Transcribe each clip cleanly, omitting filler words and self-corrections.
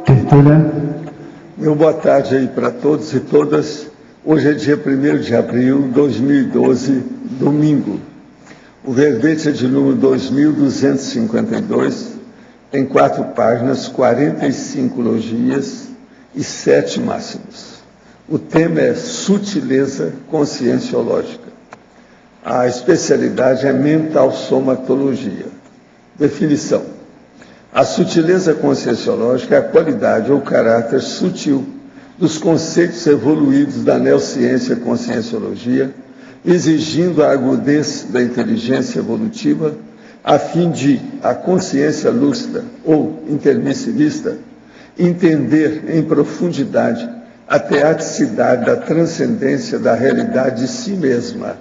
Terceira. Meu boa tarde aí para todos e todas. Hoje é dia 1º de abril de 2012, domingo. O verbete é de número 2252, tem 4 páginas, 45 logias e 7 máximos. O tema é sutileza conscienciológica. A especialidade é mental somatologia. Definição. A sutileza conscienciológica é a qualidade ou caráter sutil dos conceitos evoluídos da neociência e conscienciologia, exigindo a agudez da inteligência evolutiva, a fim de a consciência lúcida ou intermissivista entender em profundidade a teaticidade da transcendência da realidade de si mesma,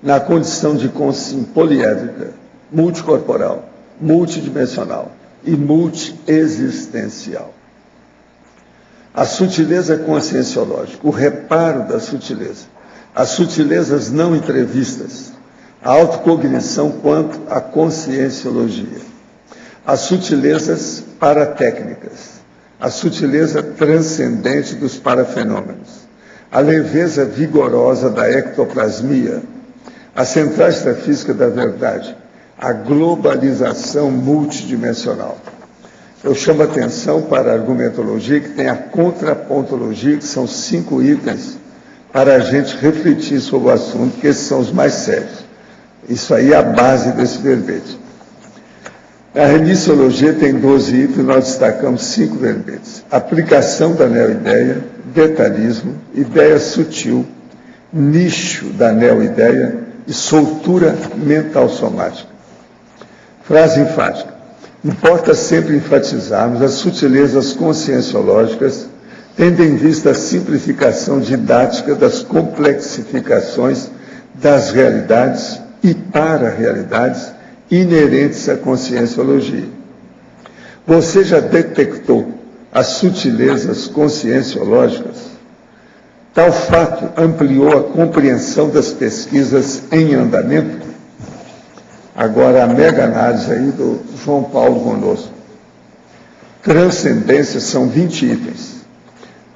na condição de consciência poliédrica, multicorporal, multidimensional e multiexistencial. A sutileza conscienciológica, o reparo da sutileza, as sutilezas não entrevistas, a autocognição quanto à conscienciologia, as sutilezas paratécnicas, a sutileza transcendente dos parafenômenos, a leveza vigorosa da ectoplasmia, a central extrafísica da verdade, a globalização multidimensional. Eu chamo a atenção para a argumentologia, que tem a contrapontologia, que são 5 itens, para a gente refletir sobre o assunto, que esses são os mais sérios. Isso aí é a base desse verbete. A remissiologia tem 12 itens, nós destacamos 5 verbetes. Aplicação da neoideia, detalhismo, ideia sutil, nicho da neoideia e soltura mental somática. Frase enfática. Importa sempre enfatizarmos as sutilezas conscienciológicas, tendo em vista a simplificação didática das complexificações das realidades e para-realidades inerentes à conscienciologia. Você já detectou as sutilezas conscienciológicas? Tal fato ampliou a compreensão das pesquisas em andamento? Agora a mega análise aí do João Paulo conosco. Transcendência são 20 itens.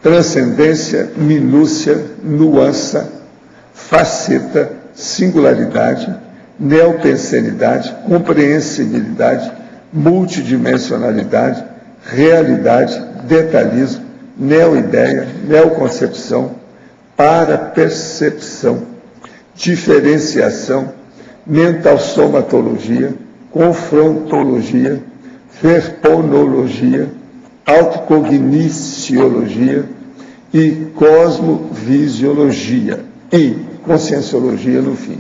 Transcendência, minúcia, nuança, faceta, singularidade, neopensenidade, compreensibilidade, multidimensionalidade, realidade, detalhismo, neoideia, neoconcepção, parapercepção, diferenciação, mental somatologia, confrontologia, verponologia, autocogniciologia e cosmovisiologia e conscienciologia no fim.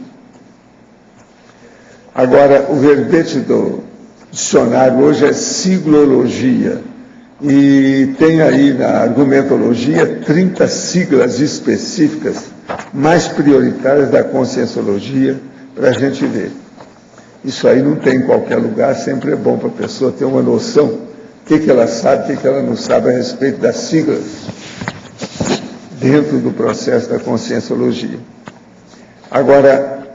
Agora, o verbete do dicionário hoje é siglologia e tem aí na argumentologia 30 siglas específicas mais prioritárias da conscienciologia para a gente ver. Isso aí não tem em qualquer lugar, sempre é bom para a pessoa ter uma noção do que ela sabe, o que ela não sabe a respeito das siglas dentro do processo da conscienciologia. Agora,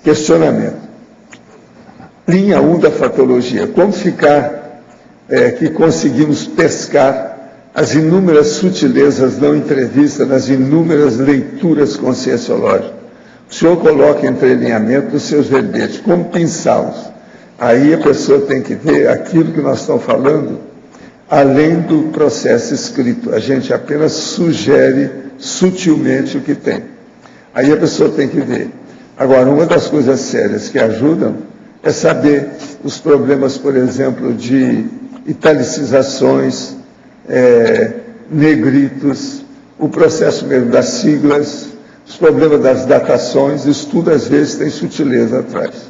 questionamento. Linha 1 da fatologia. Como ficar que conseguimos pescar as inúmeras sutilezas não entrevistas nas inúmeras leituras conscienciológicas? O senhor coloca entrelinhamento dos seus verbetes. Como pensá-los? Aí a pessoa tem que ver aquilo que nós estamos falando, além do processo escrito. A gente apenas sugere sutilmente o que tem. Aí a pessoa tem que ver. Agora, uma das coisas sérias que ajudam é saber os problemas, por exemplo, de italicizações, negritos, o processo mesmo das siglas, os problemas das datações, isso tudo às vezes tem sutileza atrás.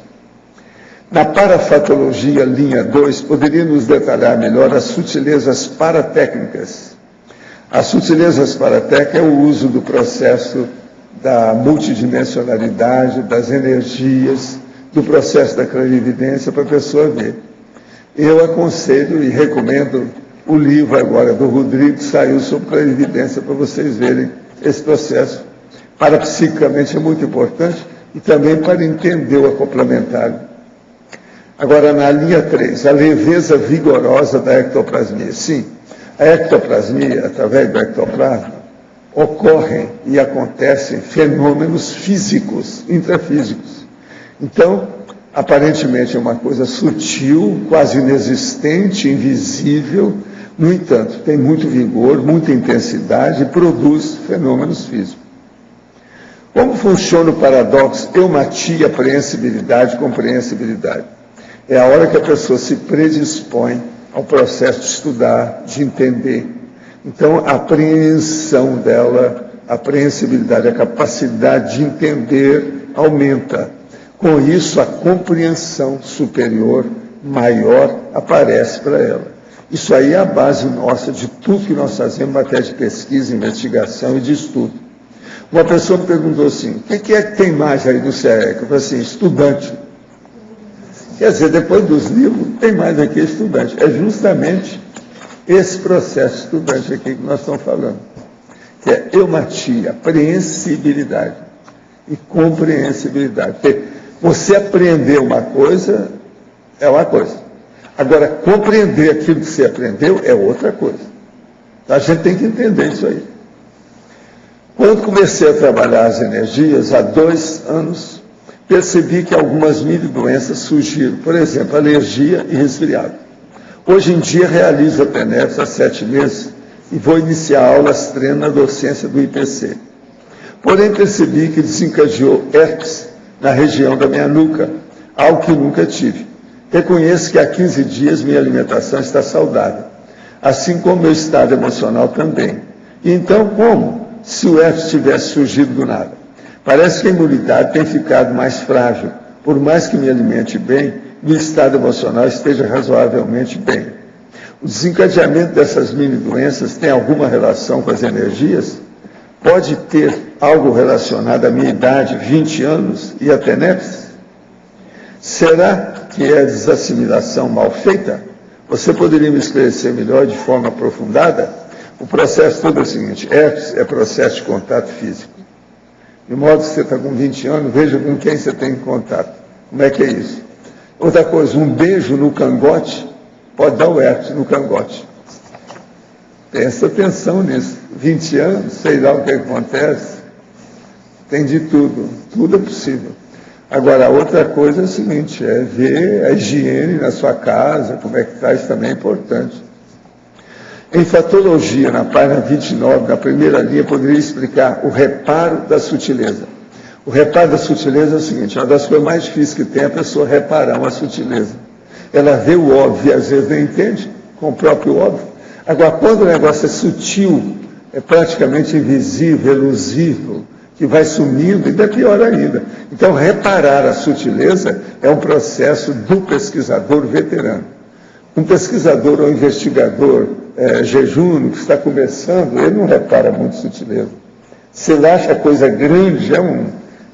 Na parafatologia, linha 2, poderia nos detalhar melhor as sutilezas paratécnicas. As sutilezas paratécnicas é o uso do processo da multidimensionalidade, das energias, do processo da clarividência para a pessoa ver. Eu aconselho e recomendo o livro agora do Rodrigo, que saiu sobre clarividência, para vocês verem esse processo. Parapsiquicamente é muito importante e também para entender o acoplamentário. Agora, na linha 3, a leveza vigorosa da ectoplasmia. Sim, a ectoplasmia, através do ectoplasma, ocorrem e acontecem fenômenos físicos, intrafísicos. Então, aparentemente é uma coisa sutil, quase inexistente, invisível, no entanto, tem muito vigor, muita intensidade e produz fenômenos físicos. Como funciona o paradoxo eumatia, aprehensibilidade, comprehensibilidade? É a hora que a pessoa se predispõe ao processo de estudar, de entender. Então, a apreensão dela, a apreensibilidade, a capacidade de entender aumenta. Com isso, a compreensão superior, maior, aparece para ela. Isso aí é a base nossa de tudo que nós fazemos em matéria de pesquisa, investigação e de estudo. Uma pessoa me perguntou assim, o que é que tem mais aí no CEEC? Eu falei assim, estudante. Quer dizer, depois dos livros, tem mais aqui estudante. É justamente esse processo estudante aqui que nós estamos falando, que é eumatia, apreensibilidade e compreensibilidade. Porque você aprender uma coisa é uma coisa. Agora, compreender aquilo que você aprendeu é outra coisa. A gente tem que entender isso aí. Quando comecei a trabalhar as energias, há 2 anos, percebi que algumas mini doenças surgiram. Por exemplo, alergia e resfriado. Hoje em dia, realizo a PENEPS há 7 meses e vou iniciar aulas treino na docência do IPC. Porém, percebi que desencadeou herpes na região da minha nuca, algo que nunca tive. Reconheço que há 15 dias minha alimentação está saudável, assim como meu estado emocional também. E então, como? Se o herpes tivesse surgido do nada. Parece que a imunidade tem ficado mais frágil, por mais que me alimente bem, meu estado emocional esteja razoavelmente bem. O desencadeamento dessas mini-doenças tem alguma relação com as energias? Pode ter algo relacionado à minha idade, 20 anos, e a PENEPS? Será que é a desassimilação mal feita? Você poderia me esclarecer melhor de forma aprofundada? O processo todo é o seguinte, herpes é processo de contato físico. De modo que você está com 20 anos, veja com quem você tem contato. Como é que é isso? Outra coisa, um beijo no cangote pode dar o herpes no cangote. Presta atenção nisso. 20 anos, sei lá o que acontece. Tem de tudo. Tudo é possível. Agora, outra coisa é o seguinte, é ver a higiene na sua casa, como é que está, isso também é importante. Em fatologia, na página 29, na primeira linha, poderia explicar o reparo da sutileza. O reparo da sutileza é o seguinte, uma das coisas mais difíceis que tem é a pessoa reparar uma sutileza. Ela vê o óbvio e às vezes não entende com o próprio óbvio. Agora, quando o negócio é sutil, é praticamente invisível, elusível, que vai sumindo, ainda é pior ainda. Então, reparar a sutileza é um processo do pesquisador veterano. Um pesquisador ou investigador jejum, que está começando, ele não repara muito sutileza. Se ele acha a coisa grande,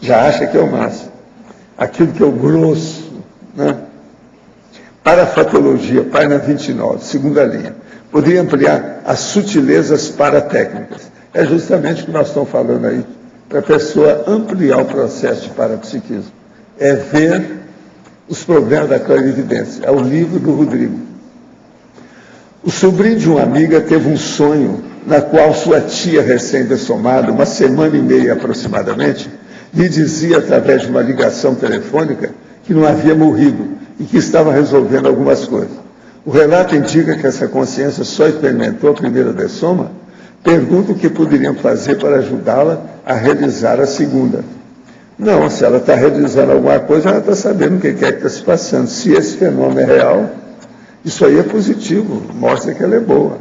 já acha que é o máximo. Aquilo que é o grosso, né? Parafatologia, página 29, segunda linha. Poderia ampliar as sutilezas paratécnicas. É justamente o que nós estamos falando aí, para a pessoa ampliar o processo de parapsiquismo. É ver os problemas da clarividência. É o livro do Rodrigo. O sobrinho de uma amiga teve um sonho na qual sua tia recém-dessomada, 1 semana e meia aproximadamente, lhe dizia através de uma ligação telefônica que não havia morrido e que estava resolvendo algumas coisas. O relato indica que essa consciência só experimentou a primeira dessoma. Pergunta o que poderiam fazer para ajudá-la a realizar a segunda. Não, se ela está realizando alguma coisa, ela está sabendo o que é que está se passando. Se esse fenômeno é real, isso aí é positivo, mostra que ela é boa.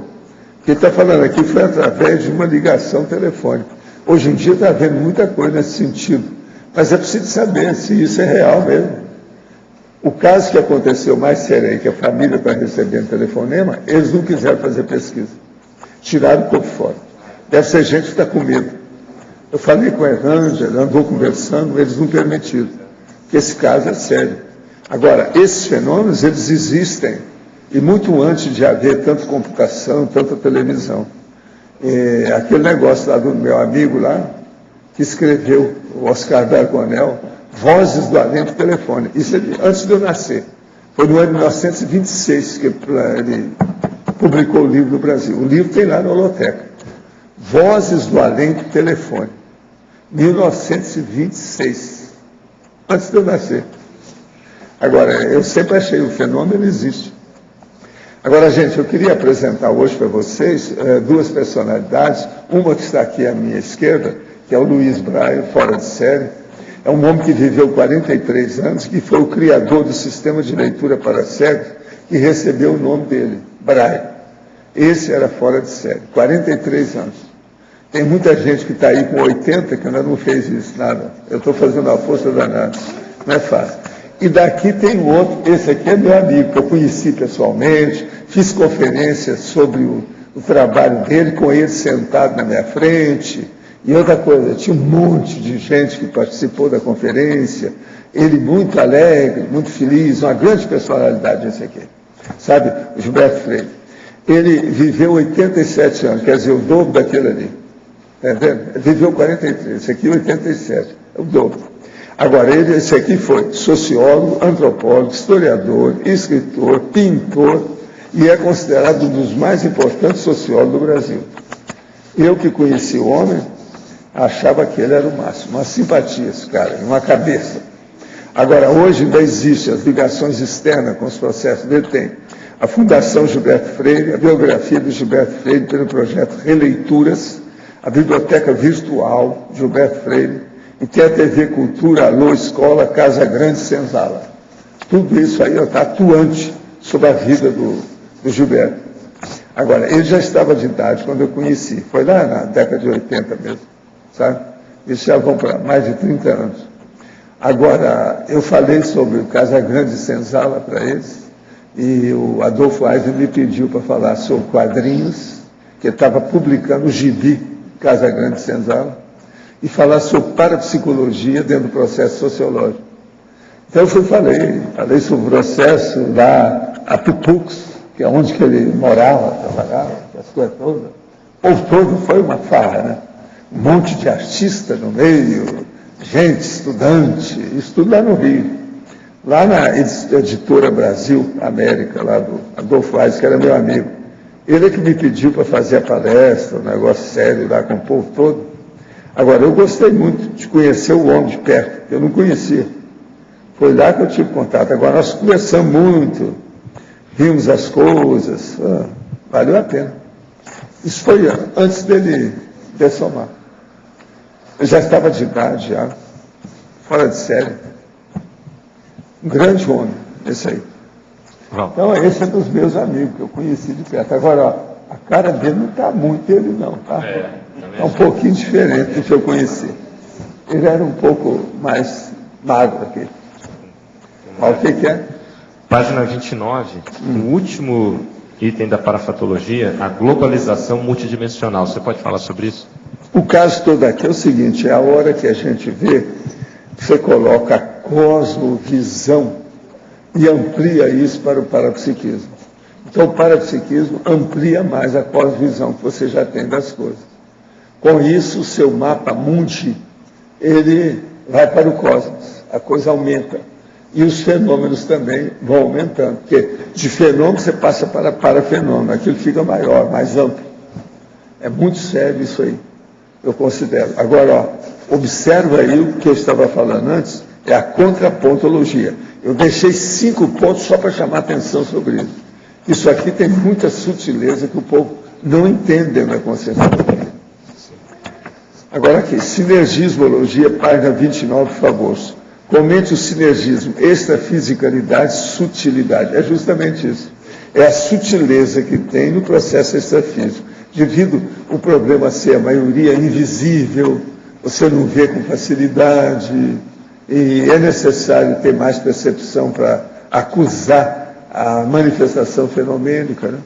O que ele está falando aqui foi através de uma ligação telefônica. Hoje em dia está havendo muita coisa nesse sentido, mas é preciso saber se isso é real mesmo. O caso que aconteceu mais sério aí, que a família está recebendo telefonema, eles não quiseram fazer pesquisa. Tiraram o corpo fora. Deve ser gente que está com medo. Eu falei com a Evangelho, andou conversando, eles não permitiram. Porque esse caso é sério. Agora, esses fenômenos, eles existem. E muito antes de haver tanta computação, tanta televisão. Aquele negócio lá do meu amigo lá, que escreveu, o Oscar Dargonel, Vozes do Além por Telefone. Isso é antes de eu nascer. Foi no ano de 1926 que ele publicou o livro no Brasil. O livro tem lá na Holoteca. Vozes do Além do Telefone. 1926. Antes de eu nascer. Agora, eu sempre achei o fenômeno existe. Agora, gente, eu queria apresentar hoje para vocês duas personalidades. Uma que está aqui à minha esquerda, que é o Luiz Braille, fora de série. É um homem que viveu 43 anos, que foi o criador do sistema de leitura para cegos e recebeu o nome dele, Braille. Esse era fora de série, 43 anos. Tem muita gente que está aí com 80 que ainda não fez isso, nada. Eu estou fazendo a força danada, não é fácil. E daqui tem outro, esse aqui é meu amigo, que eu conheci pessoalmente, fiz conferências sobre o trabalho dele, com ele sentado na minha frente. E outra coisa, tinha um monte de gente que participou da conferência, ele muito alegre, muito feliz, uma grande personalidade esse aqui, sabe, o Gilberto Freire. Ele viveu 87 anos, quer dizer, o dobro daquele ali, tá vendo? Ele viveu 43, esse aqui 87, é o dobro. Agora, esse aqui foi sociólogo, antropólogo, historiador, escritor, pintor, e é considerado um dos mais importantes sociólogos do Brasil. Eu que conheci o homem, achava que ele era o máximo, uma simpatia esse cara, uma cabeça. Agora, hoje ainda existem as ligações externas com os processos dele, tem a Fundação Gilberto Freire, a biografia do Gilberto Freire pelo projeto Releituras, a Biblioteca Virtual Gilberto Freire, e tem a TV Cultura, Alô Escola, Casa Grande Senzala. Tudo isso aí está atuante sobre a vida do Gilberto. Agora, ele já estava de idade quando eu conheci, foi lá na década de 80 mesmo, sabe? Eles já vão para mais de 30 anos. Agora, eu falei sobre o Casa Grande Senzala para eles, e o Adolfo Aisler me pediu para falar sobre quadrinhos, que ele estava publicando o gibi Casa Grande Senzala, e falar sobre parapsicologia dentro do processo sociológico. Então eu falei sobre o processo lá, a Pupux, que é onde que ele morava, trabalhava, as coisas todas. O povo todo foi uma farra, né? Um monte de artista no meio, gente, estudante, isso tudo lá no Rio. Lá na Editora Brasil América, lá do Adolfo Aisler, que era meu amigo. Ele é que me pediu para fazer a palestra, um negócio sério lá com o povo todo. Agora, eu gostei muito de conhecer o homem de perto, eu não conhecia. Foi lá que eu tive contato. Agora, nós conversamos muito, vimos as coisas, valeu a pena. Isso foi antes dele dessomar. Eu já estava de idade, já, fora de série. Um grande homem, esse aí. Então, esse é dos meus amigos que eu conheci de perto. Agora, ó, a cara dele não está muito ele não, tá? É um pouquinho diferente do que eu conheci. Ele era um pouco mais magro aqui. Mas o que é? Página 29, o último item da parafatologia, a globalização multidimensional. Você pode falar sobre isso? O caso todo aqui é o seguinte, é a hora que a gente vê, você coloca a cosmovisão e amplia isso para o parapsiquismo. Então o parapsiquismo amplia mais a cosmovisão que você já tem das coisas. Com isso, o seu mapa mundi, ele vai para o cosmos, a coisa aumenta. E os fenômenos também vão aumentando, porque de fenômeno você passa para parafenômeno, aquilo fica maior, mais amplo. É muito sério isso aí, eu considero. Agora, ó, observa aí o que eu estava falando antes, é a contrapontologia. Eu deixei 5 pontos só para chamar atenção sobre isso. Isso aqui tem muita sutileza que o povo não entende dentro da consciência. Agora aqui, sinergismologia, página 29, por favor. Comente o sinergismo, extrafisicalidade, sutilidade. É justamente isso. É a sutileza que tem no processo extrafísico. Devido o problema ser a maioria invisível, você não vê com facilidade, e é necessário ter mais percepção para acusar a manifestação fenomênica, né?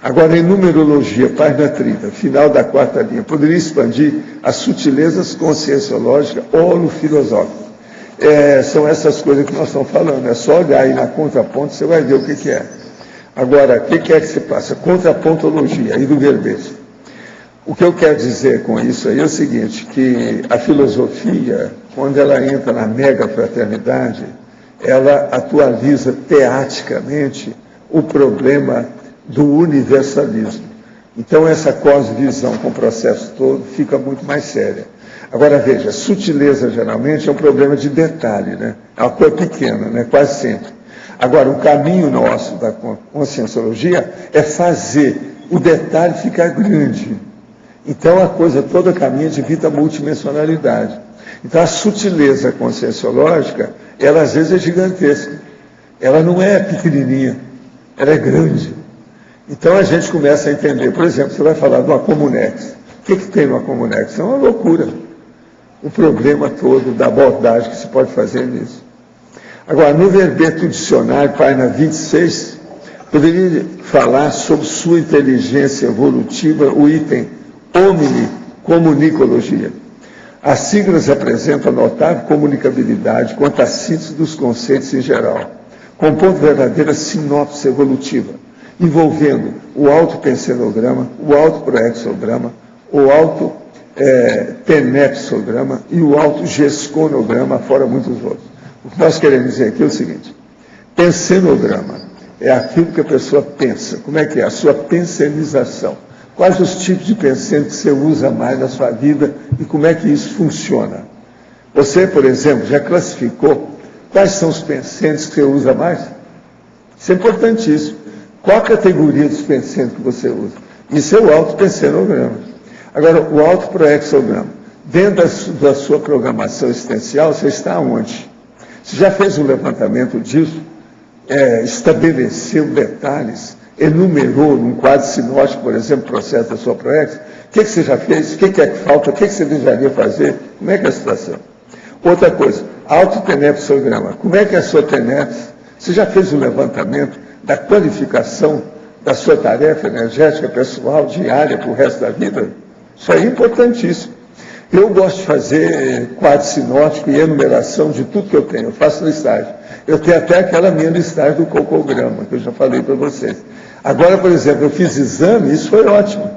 Agora, em numerologia, página 30, final da 4ª linha, poderia expandir as sutilezas conscienciológicas ou filosóficas. São essas coisas que nós estamos falando, é só olhar aí na contraponto, você vai ver o que é. Agora, o que é que se passa? Contrapontologia, aí do verbete. O que eu quero dizer com isso aí é o seguinte, que a filosofia, quando ela entra na mega fraternidade, ela atualiza teaticamente o problema do universalismo. Então, essa cosvisão com o processo todo fica muito mais séria. Agora, veja, sutileza geralmente é um problema de detalhe, né? É uma coisa pequena, né? Quase sempre. Agora, o caminho nosso da conscienciologia é fazer o detalhe ficar grande. Então, a coisa toda caminha devido à multidimensionalidade. Então, a sutileza conscienciológica, ela às vezes é gigantesca. Ela não é pequenininha, ela é grande. Então, a gente começa a entender, por exemplo, você vai falar de uma Comunex. O que tem numa Comunex? É uma loucura. O problema todo da abordagem que se pode fazer nisso. Agora, no verbete do dicionário, página 26, poderia falar sobre sua inteligência evolutiva, o item omnicomunicologia. As siglas apresentam notável comunicabilidade quanto à síntese dos conceitos em geral, compondo verdadeira sinopse evolutiva, envolvendo o autopensenograma, o autoproexograma, o autotenepsograma e o autogesconograma, fora muitos outros. O que nós queremos dizer aqui é o seguinte: pensenograma é aquilo que a pessoa pensa. Como é que é? A sua pensenização. Quais os tipos de pensamento que você usa mais na sua vida e como é que isso funciona? Você, por exemplo, já classificou quais são os pensamentos que você usa mais? Isso é importantíssimo. Qual a categoria dos pensamentos que você usa? Isso é o autopensenograma. Agora, o autoproexograma. Dentro da sua programação existencial, você está onde? Você já fez um levantamento disso? Estabeleceu detalhes? Enumerou num quadro sinótico, por exemplo, o processo da sua proex? O que você já fez? O que é que falta? O que você desejaria fazer? Como é que é a situação? Outra coisa, autotenepsograma. Como é que é a sua teneps? Você já fez um levantamento da qualificação da sua tarefa energética pessoal diária para o resto da vida? Isso aí é importantíssimo. Eu gosto de fazer quadro sinótico e enumeração de tudo que eu tenho. Eu faço listagem. Eu tenho até aquela minha listagem do cocograma, que eu já falei para vocês. Agora, por exemplo, eu fiz exame, isso foi ótimo.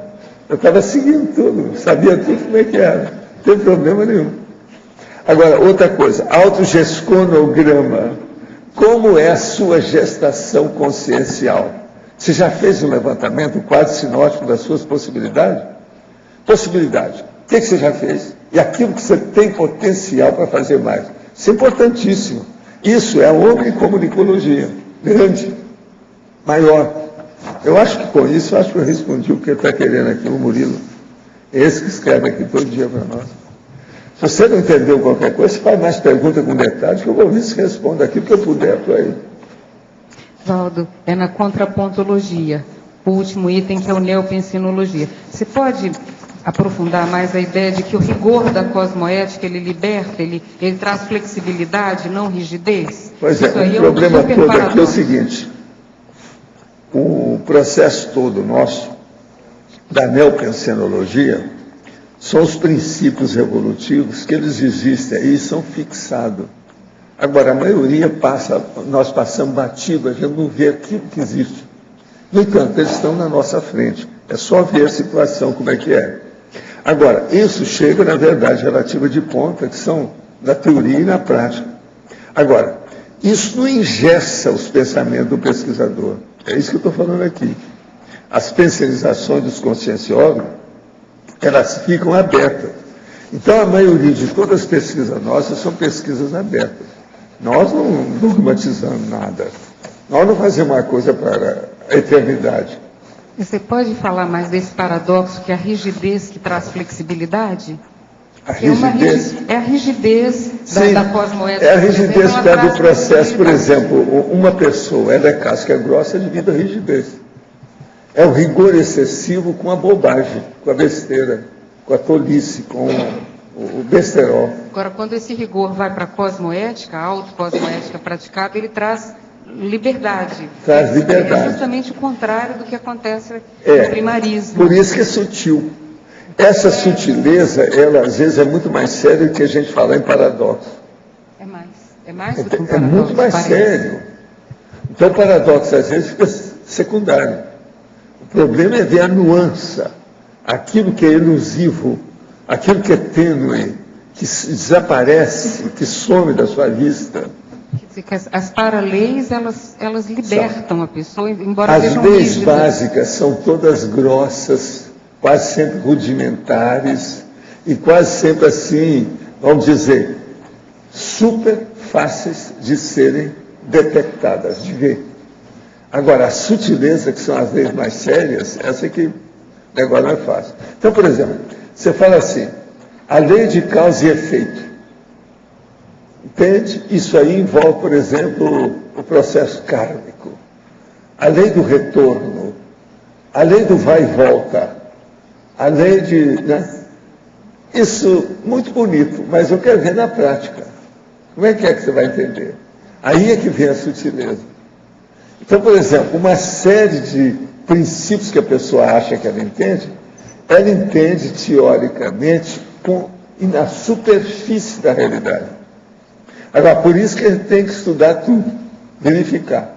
Eu estava seguindo tudo, sabia tudo como é que era. Não tem problema nenhum. Agora, outra coisa, autogesconograma. Como é a sua gestação consciencial? Você já fez um levantamento, um quadro sinótico das suas possibilidades? Possibilidade. O que você já fez? E aquilo que você tem potencial para fazer mais. Isso é importantíssimo. Isso é a omnicomunicologia. Grande. Maior. Eu acho que com isso, eu respondi o que ele está querendo aqui, o Murilo. É esse que escreve aqui todo dia para nós. Se você não entendeu qualquer coisa, você faz mais perguntas com detalhes, que eu vou ver se respondo aqui, porque eu puder para ele. Valdo, é na contrapontologia, o último item que é o neopensinologia. Você pode aprofundar mais a ideia de que o rigor da cosmoética, ele liberta, ele traz flexibilidade, não rigidez? Pois é, o problema todo aqui é o seguinte: o processo todo nosso da neopensenologia são os princípios evolutivos que eles existem aí e são fixados. Agora, a maioria nós passamos batido, a gente não vê aquilo que existe. No entanto, eles estão na nossa frente. É só ver a situação, como é que é. Agora, isso chega na verdade relativa de ponta, que são na teoria e na prática. Agora, isso não engessa os pensamentos do pesquisador. É isso que eu estou falando aqui. As pensionizações dos conscienciólogos, elas ficam abertas. Então, a maioria de todas as pesquisas nossas são pesquisas abertas. Nós não dogmatizamos nada. Nós não fazemos uma coisa para a eternidade. Você pode falar mais desse paradoxo que é a rigidez que traz flexibilidade? A rigidez? É a rigidez da cosmoética. É a rigidez perto do processo. Por exemplo, uma pessoa, ela é casca grossa devido à rigidez. É o rigor excessivo com a bobagem, com a besteira, com a tolice, com o besterol. Agora, quando esse rigor vai para a cosmoética, a autocosmoética praticada, ele traz liberdade. Traz liberdade. É justamente o contrário do que acontece no primarismo. Por isso que é sutil. Essa sutileza, ela às vezes é muito mais séria do que a gente falar em paradoxo. É mais do que um paradoxo. É muito mais sério. Então o paradoxo às vezes fica secundário. O problema é ver a nuance, aquilo que é elusivo, aquilo que é tênue, que desaparece, que some da sua vista. Que dizer que as para-leis, elas libertam a pessoa, embora As sejam leis rígidas. básicas são todas grossas, quase sempre rudimentares e quase sempre assim, vamos dizer, super fáceis de serem detectadas, de ver. Agora, a sutileza, que são as leis mais sérias, essa que o negócio não é fácil. Então, por exemplo, você fala assim, a lei de causa e efeito. Entende? Isso aí envolve, por exemplo, o processo kármico, a lei do retorno, a lei do vai e volta, a lei de... Né? Isso, muito bonito, mas eu quero ver na prática. Como é que você vai entender? Aí é que vem a sutileza. Então, por exemplo, uma série de princípios que a pessoa acha que ela entende teoricamente na superfície da realidade. Agora, por isso que a gente tem que estudar tudo, verificar.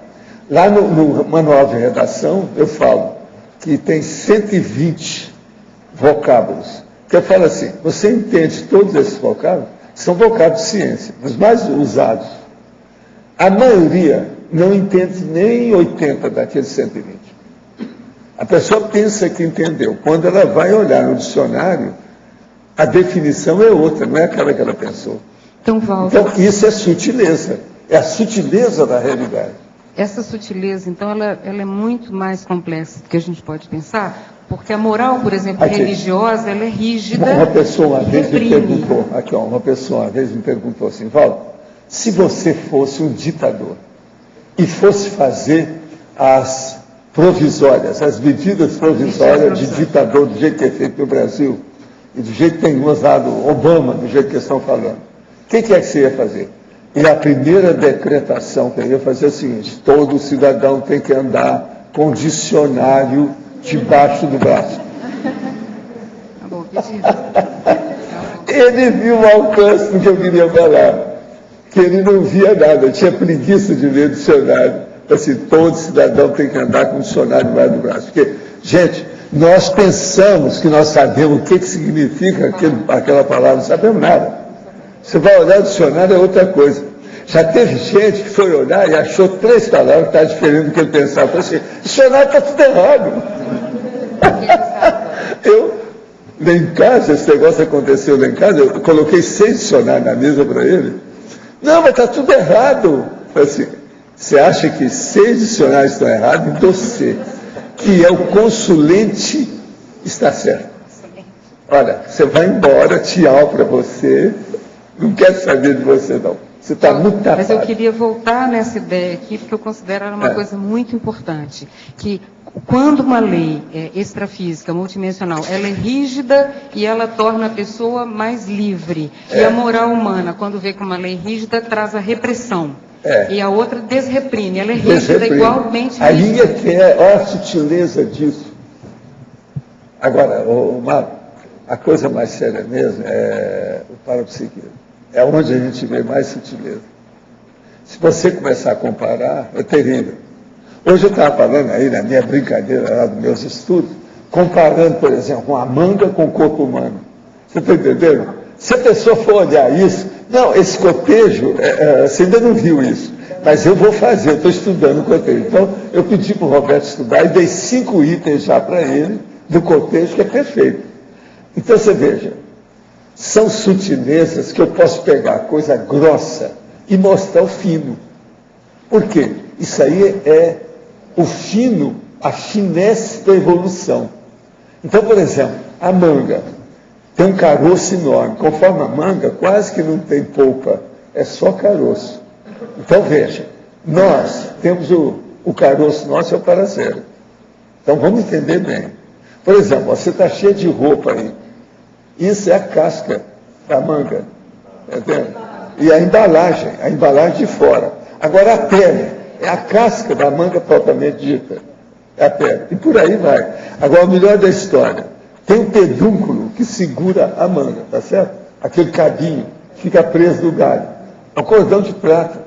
Lá no manual de redação, eu falo que tem 120 vocábulos. Que eu falo assim, você entende todos esses vocábulos? São vocábulos de ciência, os mais usados. A maioria não entende nem 80 daqueles 120. A pessoa pensa que entendeu. Quando ela vai olhar no dicionário, a definição é outra, não é aquela que ela pensou. Então, Valdo, Então, isso é sutileza. É a sutileza da realidade. essa sutileza, então, ela é muito mais complexa do que a gente pode pensar, porque a moral, por exemplo, Aqui. religiosa, ela é rígida. Uma pessoa uma vez me reprime. perguntou, uma pessoa uma vez me perguntou assim, Valdo, se você fosse um ditador e fosse fazer as provisórias, as medidas provisórias de ditador, do jeito que é feito no Brasil, e do jeito que tem usado Obama, do jeito que eles estão falando, o que é que você ia fazer? E a primeira decretação que eu ia fazer é o seguinte, todo cidadão tem que andar com dicionário debaixo do braço. Tá bom, pedido. Ele viu o alcance do que eu queria falar, que ele não via nada, tinha preguiça de ler dicionário. Assim, todo cidadão tem que andar com dicionário debaixo do braço. Porque, gente, nós pensamos que nós sabemos o que significa aquela palavra, não sabemos nada. Você vai olhar o dicionário, é outra coisa. Já teve gente que foi olhar e achou 3 palavras que estavam diferentes do que ele pensava. Falei assim, o dicionário está tudo errado. Lá em casa, esse negócio aconteceu lá em casa, eu coloquei 6 dicionários na mesa para ele. Não, mas está tudo errado. Falei assim, você acha que 6 dicionários estão errados? Então você, que é o consulente, está certo. Olha, você vai embora, tchau para você, não quero saber de você não. Você está muito tapado. Mas eu queria voltar nessa ideia aqui, porque eu considero ela uma coisa muito importante, que quando uma lei extrafísica, multidimensional, ela é rígida e ela torna a pessoa mais livre. E a moral humana, quando vê que uma lei rígida, traz a repressão. E a outra desreprime, ela é rígida, igualmente rígida. Aí é que olha a sutileza disso. Agora, a coisa mais séria mesmo é o parapsiquismo. É onde a gente vê mais sutileza. Se você começar a comparar, é terrível. Hoje eu estava falando aí na minha brincadeira lá dos meus estudos, comparando, por exemplo, a manga com o corpo humano. Você está entendendo? Se a pessoa for olhar isso, não, esse cotejo, você ainda não viu isso, mas eu vou fazer, eu estou estudando o cotejo. Então, eu pedi para o Roberto estudar e dei 5 itens já para ele do cotejo, que é perfeito. Então, você veja, são sutilezas que eu posso pegar coisa grossa e mostrar o fino. Por quê? Isso aí é o fino, a finesse da evolução. Então, por exemplo, a manga tem um caroço enorme. Conforme a manga, quase que não tem polpa, é só caroço. Então, veja, nós temos o caroço nosso é o paracero. Então, vamos entender bem. Por exemplo, você está cheio de roupa aí. Isso é a casca da manga. Entendeu? E a embalagem de fora. Agora, a pele é a casca da manga propriamente dita. É a pele. E por aí vai. Agora, o melhor da história. Tem um pedúnculo que segura a manga, tá certo? Aquele cabinho fica preso no galho. É um cordão de prata.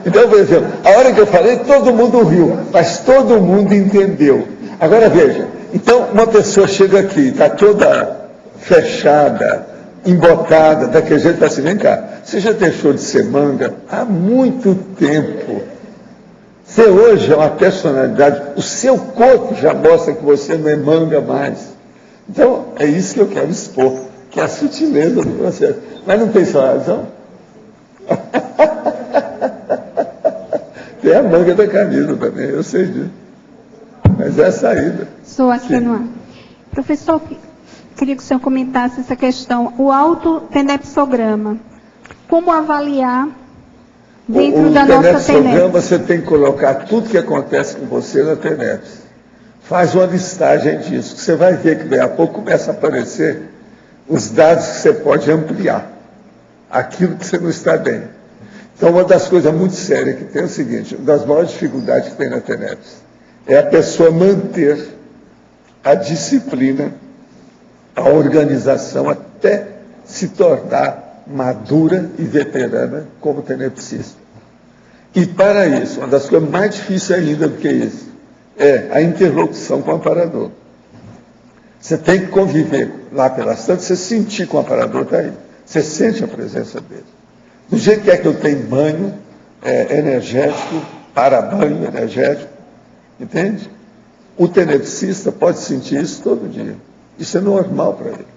Então, por exemplo, a hora que eu falei, todo mundo riu, mas todo mundo entendeu. Agora veja, então uma pessoa chega aqui, está toda fechada, embotada, daquele jeito, está assim, vem cá, Você já deixou de ser manga há muito tempo. Você hoje é uma personalidade, o seu corpo já mostra que você não é manga mais. Então, é isso que eu quero expor, que é a sutileza do processo. Mas não tem só razão? Tem a manga da camisa também, eu sei disso. Mas é a saída. Sou aqui no ar. Professor, queria que o senhor comentasse essa questão. O autotenepsograma. Como avaliar dentro da nossa tenepsograma, você tem que colocar tudo que acontece com você na TENEPS. Faz uma listagem disso, que você vai ver que daí a pouco começa a aparecer os dados que você pode ampliar. Aquilo que você não está bem. Então, uma das coisas muito sérias que tem é o seguinte, uma das maiores dificuldades que tem na TENEPS é a pessoa manter a disciplina, a organização, até se tornar madura e veterana como tenepsista. E para isso, uma das coisas mais difíceis ainda do que isso, é a interlocução com o amparador. Você tem que conviver lá pelas tantas, você sentir que o amparador está aí. Você sente a presença dele. Do jeito que é que eu tenho banho energético, para banho energético, entende? O tenepsista pode sentir isso todo dia. Isso é normal para ele.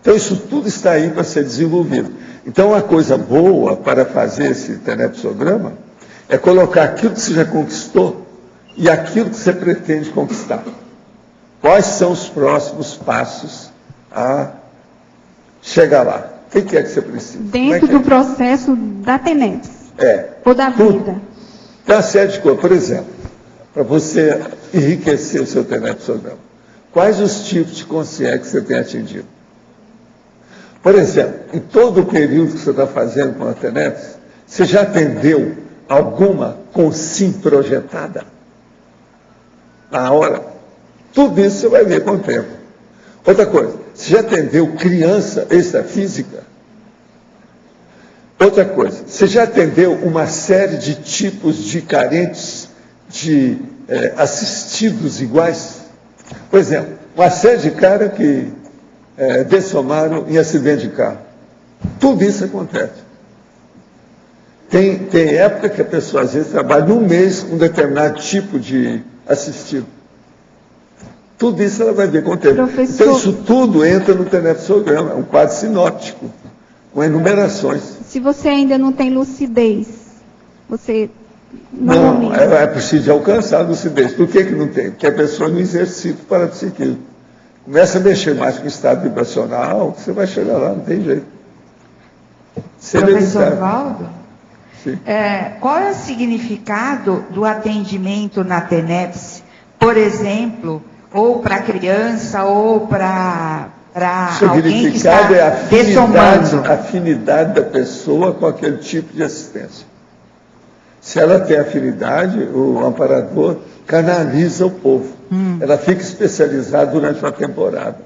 Então, isso tudo está aí para ser desenvolvido. Então, uma coisa boa para fazer esse tenepsograma é colocar aquilo que você já conquistou e aquilo que você pretende conquistar. Quais são os próximos passos a chegar lá? O que é que você precisa? Dentro do processo da TENEPS. Ou da vida. Tem uma série de coisas. Por exemplo, para você enriquecer o seu tenepsograma, quais os tipos de consciência que você tem atingido? Por exemplo, em todo o período que você está fazendo com a TENEPS, você já atendeu alguma consim projetada? Na hora? Tudo isso você vai ver com o tempo. Outra coisa, você já atendeu criança extrafísica? Outra coisa, você já atendeu uma série de tipos de carentes de assistidos iguais? Por exemplo, uma série de caras que dessomaram em acidente de carro. Tudo isso acontece. Tem época que a pessoa às vezes trabalha num mês com um determinado tipo de assistido. Tudo isso ela vai ver com o tempo. Professor... Então isso tudo entra no tenepsograma, é um quadro sinóptico, com enumerações. Se você ainda não tem lucidez, você não é preciso alcançar a lucidez. Por que não tem? Porque a pessoa não exercita o parapsiquismo. Começa a mexer mais com o estado vibracional, você vai chegar lá, não tem jeito. Professor Valdo, Qual é o significado do atendimento na TENEPS, por exemplo, ou para criança, ou para alguém que está dessomando? A afinidade da pessoa com aquele tipo de assistência. Se ela tem afinidade, o amparador canaliza o povo. Ela fica especializada durante uma temporada.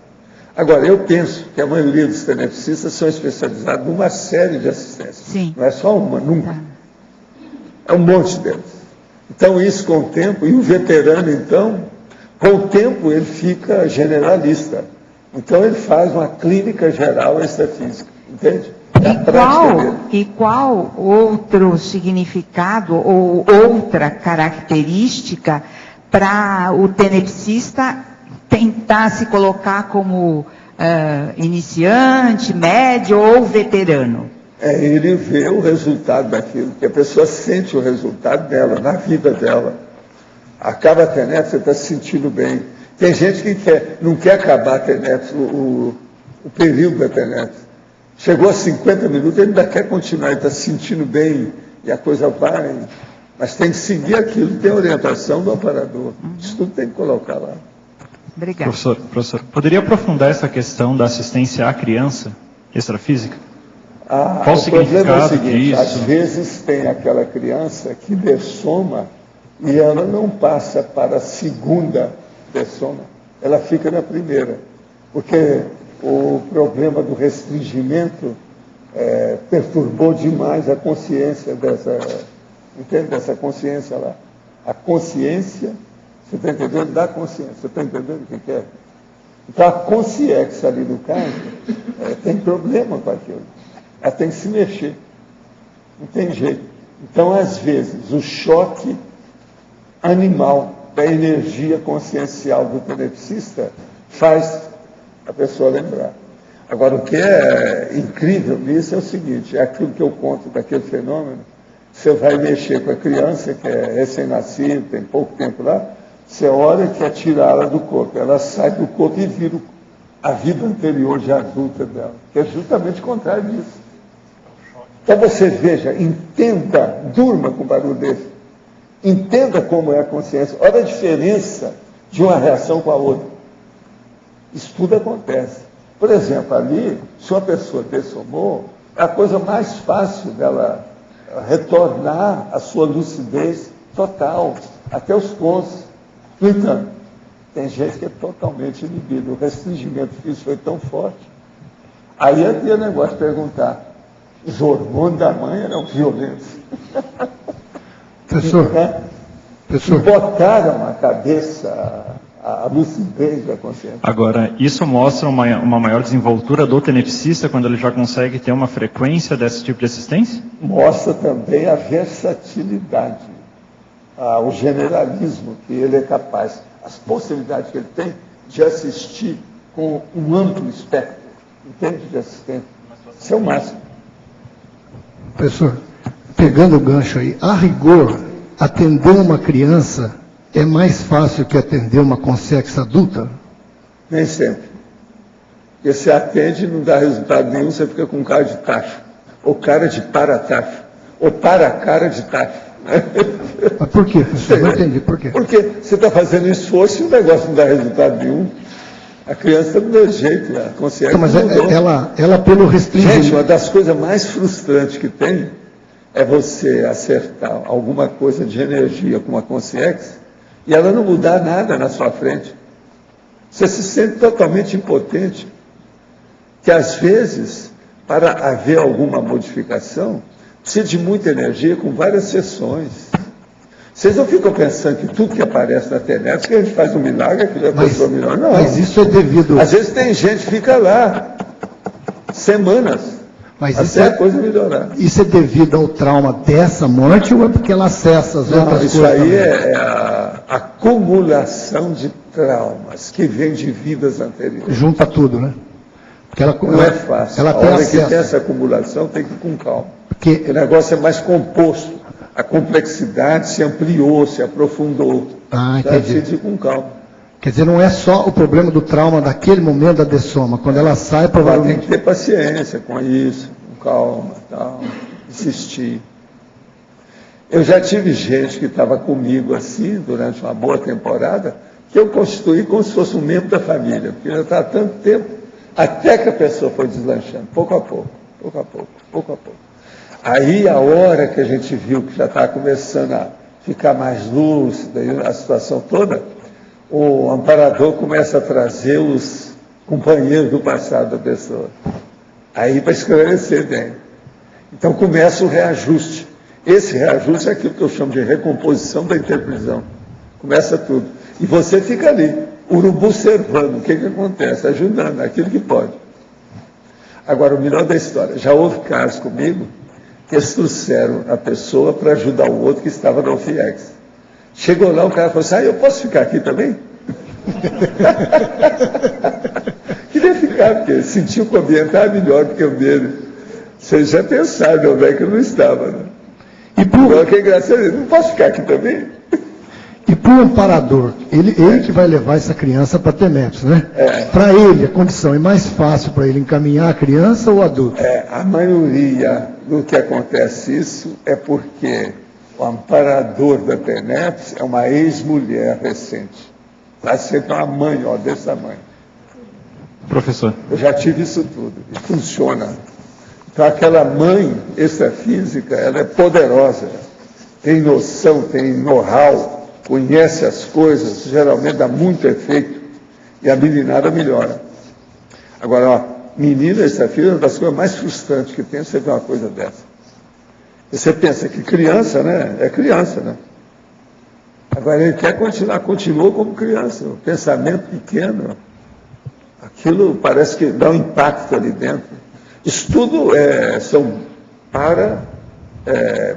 Agora, eu penso que a maioria dos tenepsistas são especializados numa série de assistências. Sim. Não é só uma, nunca. É um monte deles. Então, isso com o tempo, e o veterano, então, com o tempo ele fica generalista. Então, ele faz uma clínica geral extrafísica, entende? E qual outro significado ou outra característica para o tenepsista tentar se colocar como iniciante, médio ou veterano? Ele vê o resultado daquilo, que a pessoa sente o resultado dela, na vida dela. Acaba a TENEPS, você está se sentindo bem. Tem gente que não quer acabar a TENEPS, o período da TENEPS. Chegou a 50 minutos, ele ainda quer continuar, ele está se sentindo bem, e a coisa vai. Mas tem que seguir aquilo, tem orientação do amparador. Isso tudo tem que colocar lá. Obrigada. Professor, poderia aprofundar essa questão da assistência à criança extrafísica? Qual o significado problema é o seguinte, disso? às vezes tem aquela criança que dessoma e ela não passa para a segunda dessoma, ela fica na primeira, porque o problema do restringimento perturbou demais a consciência dessa consciência lá. A consciência, você está entendendo? Da consciência, você está entendendo o que é? Então a consciência ali do caso tem problema com aquilo. ela tem que se mexer. Não tem jeito. Então, às vezes, o choque animal da energia consciencial do tenepsista faz a pessoa lembrar. Agora, o que é incrível nisso é o seguinte, é aquilo que eu conto daquele fenômeno. Você vai mexer com a criança, que é recém-nascida, tem pouco tempo lá, você olha que quer tirá-la do corpo. Ela sai do corpo e vira a vida anterior de adulta dela, que é justamente o contrário disso. Então você veja, entenda, durma com barulho desse. Entenda como é a consciência. Olha a diferença de uma reação com a outra. Isso tudo acontece. Por exemplo, ali, se uma pessoa dessomou, é a coisa mais fácil dela retornar à sua lucidez total, até os pontos. No entanto, tem gente que é totalmente inibida. O restringimento físico foi tão forte. Aí é o negócio de perguntar, os hormônios da mãe eram violentos. Professor. Botaram na cabeça a lucidez da consciência. Agora, isso mostra uma maior desenvoltura do tenepsista quando ele já consegue ter uma frequência desse tipo de assistência? Mostra também a versatilidade, o generalismo que ele é capaz, as possibilidades que ele tem de assistir com um amplo espectro, entende, de assistência. Isso é o máximo. Professor, pegando o gancho aí, a rigor, atender uma criança é mais fácil que atender uma consciência adulta? Nem sempre. Porque você atende e não dá resultado nenhum, você fica com cara de tacho, ou cara de para-tacho, ou para-cara de tacho. Mas por quê, professor? Não entendi, por quê? Porque você está fazendo esforço e o negócio não dá resultado nenhum. A criança está do mesmo jeito, a consciência Mas mudou. ela pelo restringimento... Gente, uma das coisas mais frustrantes que tem é você acertar alguma coisa de energia com uma consciência e ela não mudar nada na sua frente. Você se sente totalmente impotente. Que às vezes, para haver alguma modificação, precisa de muita energia com várias sessões. Vocês não ficam pensando que tudo que aparece na internet, que a gente faz um milagre, que já pessoa melhor. Não. Mas isso é devido... Às vezes tem gente que fica lá semanas, Mas até a coisa melhorar. Isso é devido ao trauma dessa morte ou é porque ela acessa as outras coisas? Isso aí também? é a acumulação de traumas que vem de vidas anteriores. Junta tudo, né? Porque não é fácil. Ela a tem hora acesso. que tem essa acumulação tem que ir com calma. Porque o negócio é mais composto. A complexidade se ampliou, se aprofundou. Entendi. Precisa ir com calma. Quer dizer, não é só o problema do trauma daquele momento da dessoma. Quando ela sai, provavelmente... Tem que ter paciência com isso, com calma, tal, insistir. Eu já tive gente que estava comigo assim, durante uma boa temporada, que eu constituí como se fosse um membro da família, porque já está há tanto tempo, até que a pessoa foi deslanchando, pouco a pouco, pouco a pouco, pouco a pouco. Aí, a hora que a gente viu que já estava começando a ficar mais lúcida, a situação toda, o amparador começa a trazer os companheiros do passado da pessoa. Aí, para esclarecer bem. Então, começa o reajuste. Esse reajuste é aquilo que eu chamo de recomposição da interprisão. Começa tudo. E você fica ali, urubu servando. O que acontece? Ajudando, aquilo que pode. Agora, o melhor da história, já houve casos comigo que eles trouxeram a pessoa para ajudar o outro que estava na UFIEX. Chegou lá, o cara falou assim, eu posso ficar aqui também? Queria ficar, porque sentiu que o ambiente estava melhor do que o dele. Vocês já pensaram, onde é que eu não estava, né? E por que engraçado, não posso ficar aqui também? E para o amparador, ele que vai levar essa criança para TENEPS, né? Para ele, a condição é mais fácil para ele encaminhar a criança ou o adulto? A maioria do que acontece isso é porque o amparador da TENEPS é uma ex-mulher recente. Vai ser uma mãe, desse tamanho. Professor. Eu já tive isso tudo, e funciona. Então aquela mãe extrafísica, ela é poderosa, tem noção, tem know-how, conhece as coisas, geralmente dá muito efeito, e a meninada melhora. Agora, menina extrafísica é uma das coisas mais frustrantes que tem, você vê uma coisa dessa. Você pensa que criança, né? É criança, né? Agora ele quer continua como criança, o pensamento pequeno, aquilo parece que dá um impacto ali dentro. Isso tudo são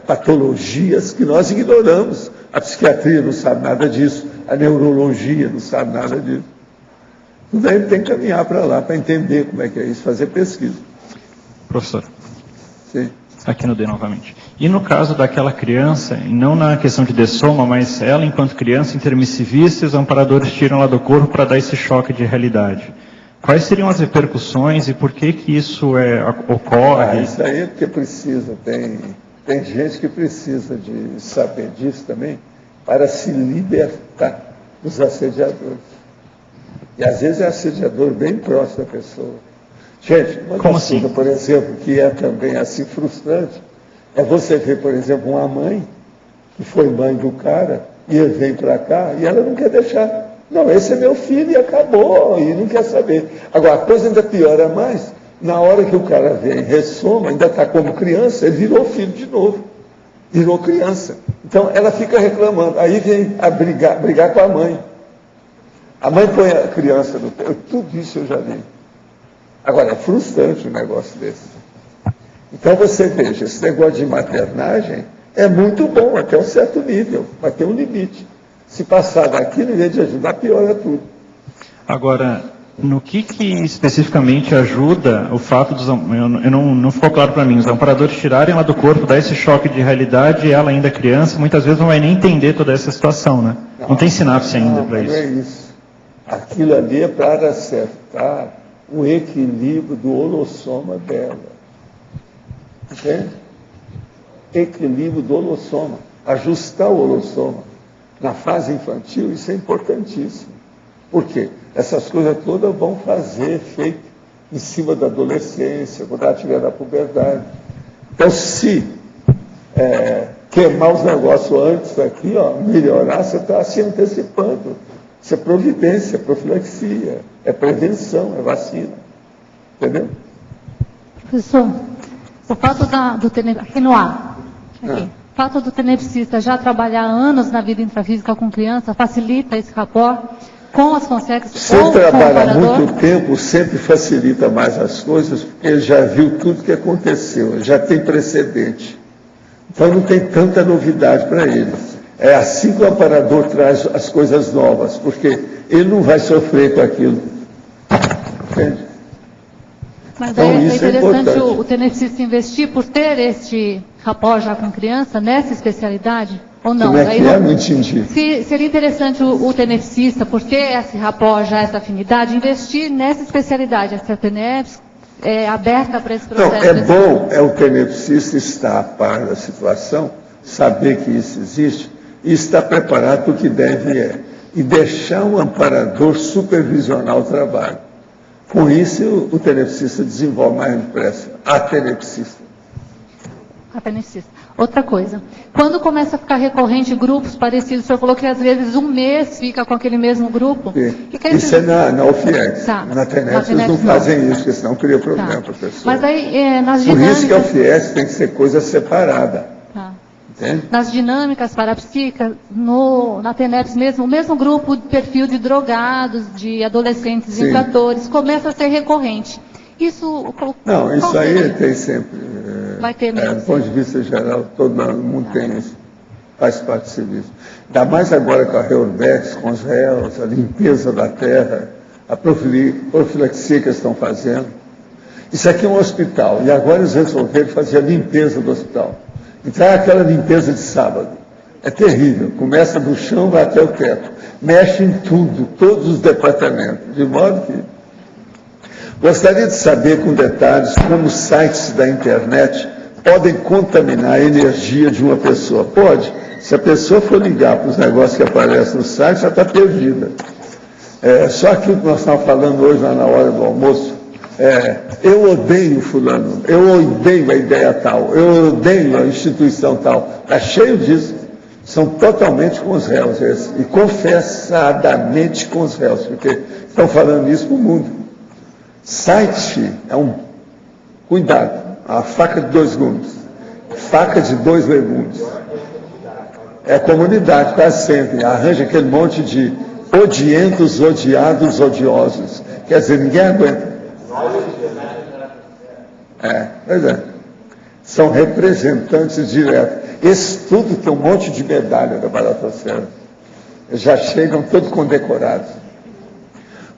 patologias que nós ignoramos. A psiquiatria não sabe nada disso, a neurologia não sabe nada disso. Tudo aí tem que caminhar para lá, para entender como é que é isso, fazer pesquisa. Professor. Sim. Aqui no D novamente. E no caso daquela criança, e não na questão de dessoma, mas ela enquanto criança intermissivista e os amparadores tiram ela do corpo para dar esse choque de realidade. Quais seriam as repercussões e por que isso ocorre? Isso aí é porque precisa, tem gente que precisa de saber disso também para se libertar dos assediadores. E às vezes é assediador bem próximo da pessoa. Gente, uma coisa, por exemplo, que é também assim frustrante, é você ver, por exemplo, uma mãe que foi mãe do cara e ele vem para cá e ela não quer deixar. Não, esse é meu filho e acabou, e não quer saber. Agora, a coisa ainda piora mais, na hora que o cara vem, ressoma, ainda está como criança, ele virou filho de novo. Virou criança. Então, ela fica reclamando. Aí vem a brigar com a mãe. A mãe põe a criança no pé. Tudo isso eu já vi. Agora, é frustrante um negócio desse. Então, você veja, esse negócio de maternagem é muito bom até um certo nível, mas tem um limite. Se passar daqui, no invés de ajudar, piora tudo. Agora, no que especificamente ajuda o fato dos... não ficou claro para mim, os amparadores tirarem ela do corpo, dar esse choque de realidade, e ela ainda criança, muitas vezes não vai nem entender toda essa situação, né? Não tem sinapse ainda para isso. Não é isso. Aquilo ali é para acertar o equilíbrio do holossoma dela. Entende? Equilíbrio do holossoma. Ajustar o holossoma. Na fase infantil, isso é importantíssimo. Por quê? Essas coisas todas vão fazer efeito em cima da adolescência, quando ela estiver na puberdade. Então, se queimar os negócios antes aqui, melhorar, você está se antecipando. Isso é providência, é profilaxia, é prevenção, é vacina. Entendeu? Professor, o fato do aqui no ar, aqui. O fato do tenepsista já trabalhar anos na vida intrafísica com criança facilita esse rapport com as consequências? Se ele trabalha muito tempo, sempre facilita mais as coisas, porque ele já viu tudo que aconteceu, já tem precedente. Então não tem tanta novidade para ele. É assim que o amparador traz as coisas novas, porque ele não vai sofrer com aquilo. Entende? Mas então, é interessante o tenepsista investir por ter este rapport já com criança, nessa especialidade, ou não? Como é que não entendi. Seria interessante o tenepsista, por ter esse rapport já, essa afinidade, investir nessa especialidade, essa TENEPS aberta para esse processo? Não, é bom o tenepsista estar a par da situação, saber que isso existe, e estar preparado para o que deve e deixar o amparador supervisionar o trabalho. Com isso, o tenepsista desenvolve mais depressa. A tenepsista. Outra coisa, quando começa a ficar recorrente grupos parecidos, o senhor falou que às vezes um mês fica com aquele mesmo grupo. Isso é na UFIEX. Tá. Na TENEPS eles não fazem isso, porque senão cria problema para a pessoa. Mas aí, nas dinâmicas... Por isso que a UFIEX tem que ser coisa separada. Tá. Nas dinâmicas parapsíquicas, na TENEPS mesmo, o mesmo grupo de perfil de drogados, de adolescentes infratores, começa a ser recorrente. Isso aí tem sempre. Vai ter mesmo. Do ponto de vista geral, todo mundo tem isso. Faz parte do serviço. Ainda mais agora com a Reurbex, com os réus, a limpeza da terra, a profilaxia que eles estão fazendo. Isso aqui é um hospital, e agora eles resolveram fazer a limpeza do hospital. Então é aquela limpeza de sábado. É terrível. Começa do chão, vai até o teto. Mexe em tudo, todos os departamentos. De modo que... Gostaria de saber com detalhes como os sites da internet podem contaminar a energia de uma pessoa. Pode. Se a pessoa for ligar para os negócios que aparecem no site, já está perdida. Só aquilo que nós estávamos falando hoje lá na hora do almoço, eu odeio fulano, eu odeio a ideia tal, eu odeio a instituição tal. Está cheio disso. São totalmente com os réus esses, e confessadamente com os réus, porque estão falando isso para o mundo. Site cuidado, a faca de 2 gumes, faca de 2 legumes. É comunidade, quase sempre, arranja aquele monte de odientos, odiados, odiosos. Quer dizer, ninguém aguenta. Pois é. São representantes diretos. Esse tudo tem um monte de medalha da baratocera. Já chegam todos condecorados.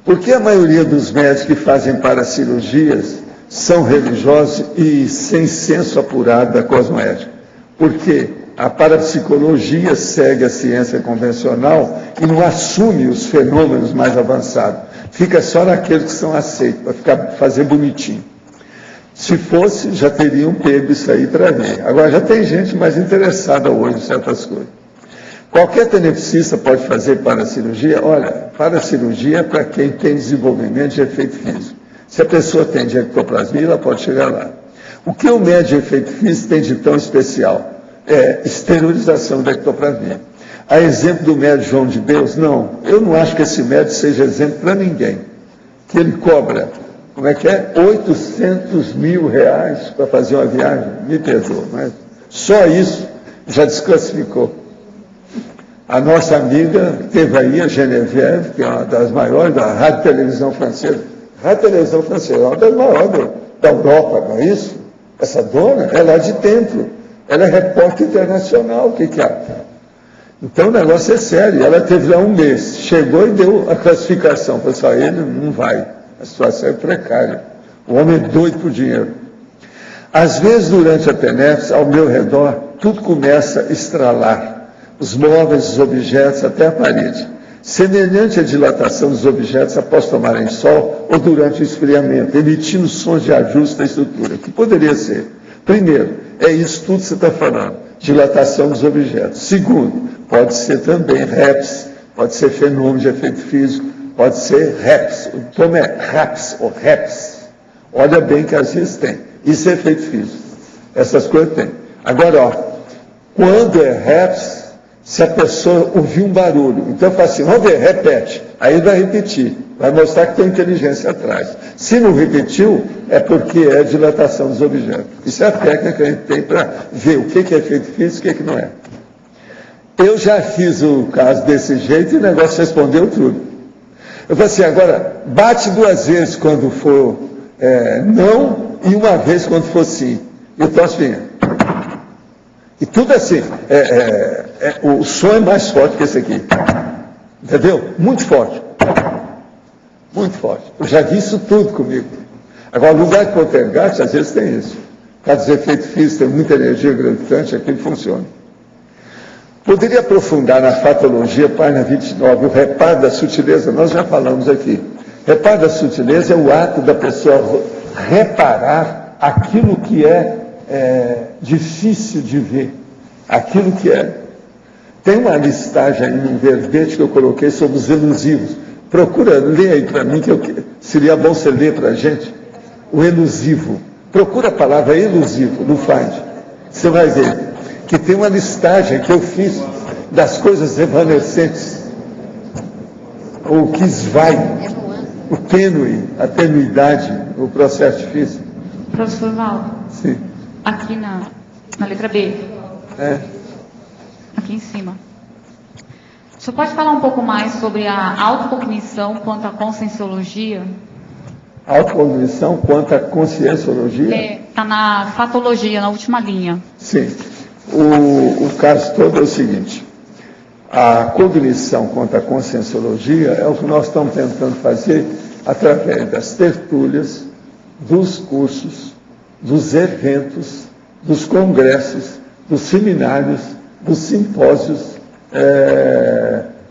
Por que a maioria dos médicos que fazem paracirurgias são religiosos e sem senso apurado da cosmoética? Porque a parapsicologia segue a ciência convencional e não assume os fenômenos mais avançados. Fica só naqueles que são aceitos, para fazer bonitinho. Se fosse, já teriam pego isso aí para ver. Agora, já tem gente mais interessada hoje em certas coisas. Qualquer tenepsista pode fazer paracirurgia? Olha, paracirurgia é para quem tem desenvolvimento de efeito físico. Se a pessoa tem de ectoplasmia, ela pode chegar lá. O que o médico de efeito físico tem de tão especial? É esterilização da ectoplasmia. A exemplo do médico João de Deus? Não, eu não acho que esse médico seja exemplo para ninguém. Que ele cobra, como é que é? 800 mil reais para fazer uma viagem? Me perdoa, mas só isso já desclassificou. A nossa amiga teve aí, a Geneviève, que é uma das maiores da Rádio Televisão Francesa. Rádio Televisão Francesa é uma das maiores da Europa, não é isso? Essa dona é lá de Templo. Ela é repórter internacional, o que é? Então o negócio é sério. Ela teve lá um mês, chegou e deu a classificação. Pessoal, ele não vai. A situação é precária. O homem é doido por dinheiro. Às vezes, durante a TENEPS, ao meu redor, tudo começa a estralar. Os móveis, os objetos, até a parede. Semelhante à dilatação dos objetos após tomarem sol ou durante o esfriamento, emitindo sons de ajuste da estrutura. O que poderia ser? Primeiro, é isso tudo que você está falando, dilatação dos objetos. Segundo, pode ser também REPS, pode ser fenômeno de efeito físico, pode ser REPS. O nome é RAPS ou REPS. Olha bem que às vezes tem. Isso é efeito físico. Essas coisas tem. Agora, ó, quando é REPS, se a pessoa ouvir um barulho, então fala assim, vamos ver, repete. Aí ele vai repetir, vai mostrar que tem inteligência atrás. Se não repetiu, é porque é dilatação dos objetos. Isso é a técnica que a gente tem para ver o que é efeito físico e o que não é. Eu já fiz o caso desse jeito e o negócio respondeu tudo. Eu falei assim, agora, bate 2 vezes quando for não e 1 vez quando for sim. E o troço vinha. E tudo assim, o som é mais forte que esse aqui. Entendeu? Muito forte. Muito forte. Eu já vi isso tudo comigo. Agora, o lugar de poltergeist, às vezes tem isso. Por causa dos efeitos físicos, tem muita energia gravitante, aquilo funciona. Poderia aprofundar na fatologia, página 29, o reparo da sutileza, nós já falamos aqui. Reparo da sutileza é o ato da pessoa reparar aquilo que é difícil de ver, aquilo que é. Tem uma listagem aí num verbete que eu coloquei sobre os elusivos. Procura, lê aí para mim, seria bom você ler para a gente, o elusivo. Procura a palavra elusivo no Find. Você vai ver que tem uma listagem que eu fiz das coisas evanescentes, o que esvai, o tênue, a tenuidade, o processo difícil. Professor Valdo. Sim. Aqui na letra B. Aqui em cima. O senhor pode falar um pouco mais sobre a autocognição quanto à conscienciologia? Autocognição quanto à conscienciologia? Está na fatologia, na última linha. Sim. O caso todo é o seguinte. A cognição quanto à conscienciologia é o que nós estamos tentando fazer através das tertúlias, dos cursos, dos eventos, dos congressos, dos seminários, dos simpósios,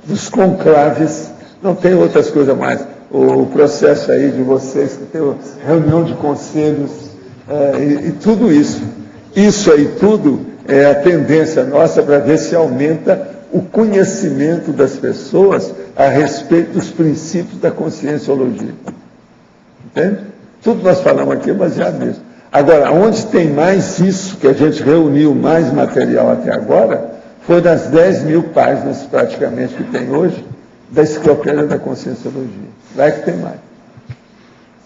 dos conclaves, não tem outras coisas mais. O processo aí de vocês, que tem reunião de conselhos, e tudo isso. Isso aí tudo é a tendência nossa para ver se aumenta o conhecimento das pessoas a respeito dos princípios da conscienciologia. Entende? Tudo nós falamos aqui é baseado nisso. Agora, onde tem mais isso, que a gente reuniu mais material até agora, foi das 10 mil páginas, praticamente, que tem hoje, da Enciclopédia da Conscienciologia. Lá é que tem mais.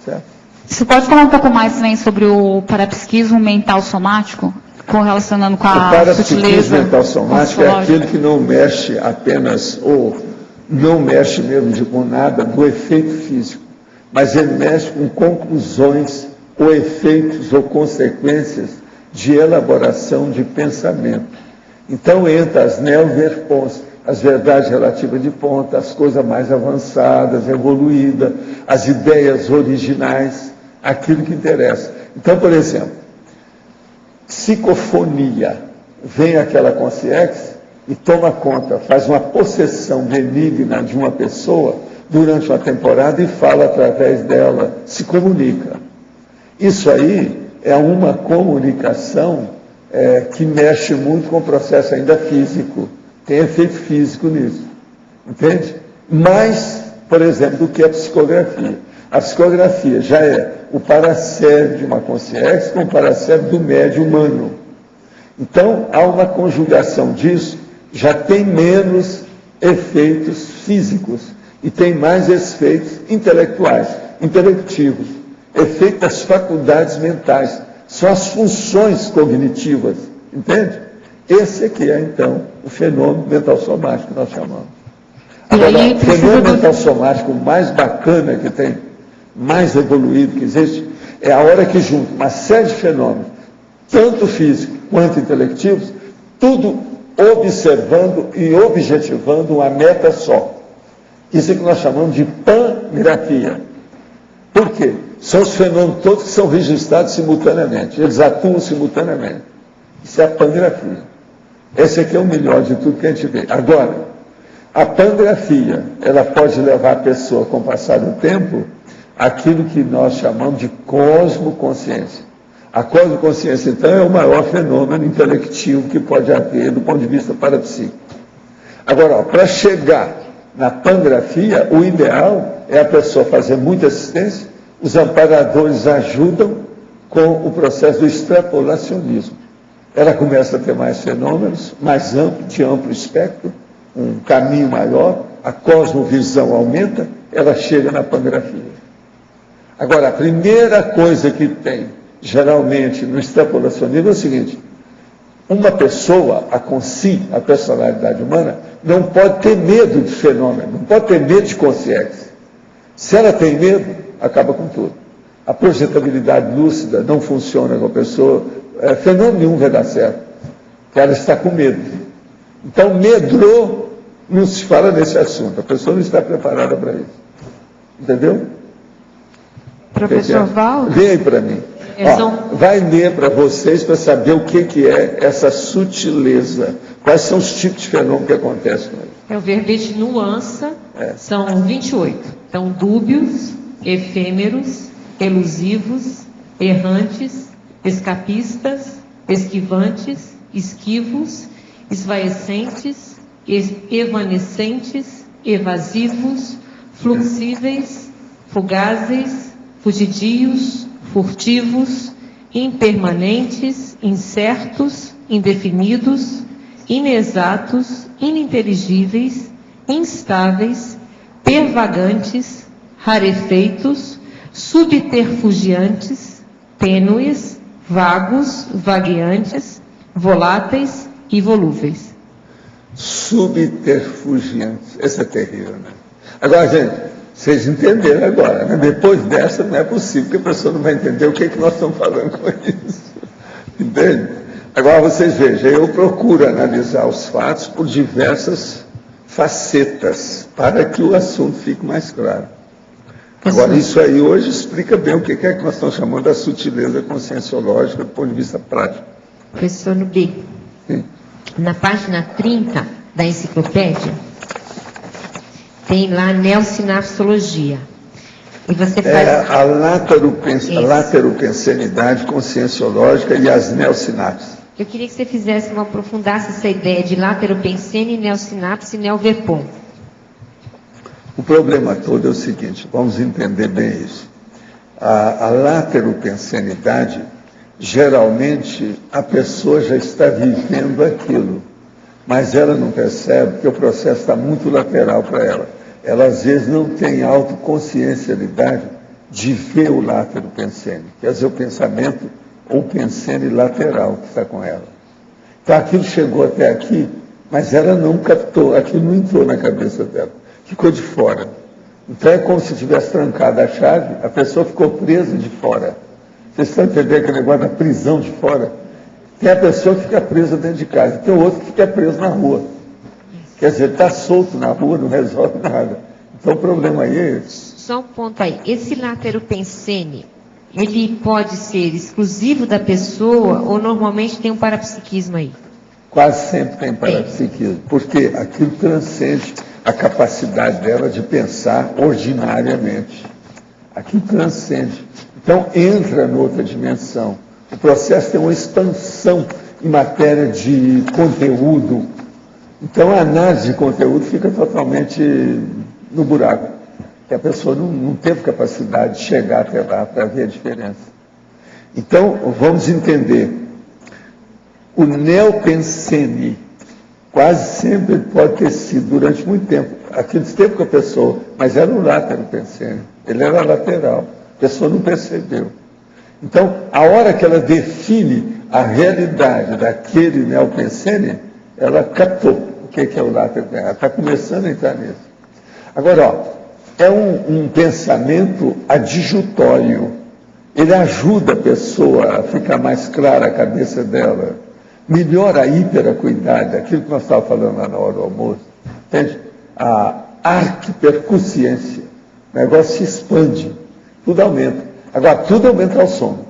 Certo? Você pode falar um pouco mais também sobre o parapsiquismo mental somático, correlacionando com a sutileza? O parapsiquismo mental somático é aquele que não mexe apenas, ou não mexe mesmo com nada do efeito físico, mas ele mexe com conclusões ou efeitos ou consequências de elaboração de pensamento. Então entra as neo-verpons, as verdades relativas de ponta, as coisas mais avançadas, evoluídas, as ideias originais, aquilo que interessa. Então, por exemplo, psicofonia, vem aquela consciência e toma conta, faz uma possessão benigna de uma pessoa durante uma temporada e fala através dela, se comunica. Isso aí é uma comunicação que mexe muito com o processo ainda físico, tem efeito físico nisso, entende? Mais, por exemplo, do que a psicografia. A psicografia já é o paracérebro de uma consciência com o paracérebro do médio humano. Então, há uma conjugação disso, já tem menos efeitos físicos e tem mais efeitos intelectuais, intelectivos, efeitos das faculdades mentais, são as funções cognitivas, entende? Esse aqui é, então, o fenômeno mental somático que nós chamamos. Agora, o fenômeno mental somático mais bacana que tem, mais evoluído que existe, é a hora que junta uma série de fenômenos, tanto físicos quanto intelectivos, tudo observando e objetivando uma meta só. Isso é que nós chamamos de pangrafia. Por quê? São os fenômenos todos que são registrados simultaneamente, eles atuam simultaneamente. Isso é a pangrafia. Esse aqui é o melhor de tudo que a gente vê. Agora, a pangrafia, ela pode levar a pessoa, com o passar do tempo, aquilo que nós chamamos de cosmoconsciência. A cosmoconsciência, então, é o maior fenômeno intelectivo que pode haver do ponto de vista parapsíquico. Agora, para chegar na pangrafia, o ideal é a pessoa fazer muita assistência, os amparadores ajudam com o processo do extrapolacionismo. Ela começa a ter mais fenômenos, mais amplo, de amplo espectro, um caminho maior, a cosmovisão aumenta, ela chega na pangrafia. Agora, a primeira coisa que tem, geralmente, no extrapolacionismo é o seguinte: uma pessoa, a personalidade humana, não pode ter medo de fenômeno, não pode ter medo de consciência. Se ela tem medo, acaba com tudo. A projetabilidade lúcida não funciona com a pessoa, fenômeno nenhum vai dar certo, porque ela está com medo. Então, medrou, não se fala nesse assunto, a pessoa não está preparada para isso. Entendeu? Professor Valdo? Vem aí para mim. Vai ler para vocês para saber o que é essa sutileza. Quais são os tipos de fenômenos que acontecem com ele. É o verbete nuança, são 28. Então, dúbios, efêmeros, elusivos, errantes, escapistas, esquivantes, esquivos, esvaecentes, evanescentes, evasivos, fluxíveis, fugazes, fugidios, furtivos, impermanentes, incertos, indefinidos, inexatos, ininteligíveis, instáveis, pervagantes, rarefeitos, subterfugiantes, tênues, vagos, vagueantes, voláteis e volúveis. Subterfugiantes, essa é terrível, né? Agora, gente, vocês entenderam agora, né? Depois dessa não é possível que a pessoa não vai entender o que nós estamos falando com isso. Entende? Agora vocês vejam, eu procuro analisar os fatos por diversas facetas, para que o assunto fique mais claro. Agora, isso aí hoje explica bem o que é que nós estamos chamando da sutileza conscienciológica do ponto de vista prático. Professor Nubi, na página 30 da enciclopédia, tem lá neosinapsologia. E você faz... a lateropensenidade conscienciológica e as neosinapses. Eu queria que você aprofundasse essa ideia de lateropensene, neosinapse e neoverpon. O problema todo é o seguinte, vamos entender bem isso. A lateropensenidade, geralmente, a pessoa já está vivendo aquilo, mas ela não percebe que o processo está muito lateral para ela. Ela, às vezes, não tem autoconsciencialidade de ver o lateropensene, quer dizer, o pensamento ou pensene lateral que está com ela. Então, aquilo chegou até aqui, mas ela não captou, aquilo não entrou na cabeça dela, ficou de fora. Então, é como se tivesse trancado a chave, a pessoa ficou presa de fora. Vocês estão entendendo aquele negócio da prisão de fora? Tem a pessoa que fica presa dentro de casa, tem o outro que fica preso na rua. Quer dizer, está solto na rua, não resolve nada. Então o problema aí é esse. Só um ponto aí. Esse lateropensene, ele pode ser exclusivo da pessoa ou normalmente tem um parapsiquismo aí? Quase sempre tem parapsiquismo, porque aquilo transcende a capacidade dela de pensar ordinariamente. Aquilo transcende. Então entra noutra dimensão. O processo tem uma expansão em matéria de conteúdo. Então a análise de conteúdo fica totalmente no buraco. Que a pessoa não teve capacidade de chegar até lá para ver a diferença. Então vamos entender. O neopensene quase sempre pode ter sido, durante muito tempo, aquele tempo com a pessoa, mas era um lateropensene. Ele era lateral. A pessoa não percebeu. Então, a hora que ela define a realidade daquele neopensene, ela captou o que é o lateropensene. Ela está começando a entrar nisso. Agora, ó, é um pensamento adjutório. Ele ajuda a pessoa a ficar mais clara a cabeça dela. Melhora a hiperacuidade, aquilo que nós estávamos falando lá na hora do almoço. Entende? A arquipercussiência. O negócio se expande. Tudo aumenta. Agora, tudo aumenta ao sono.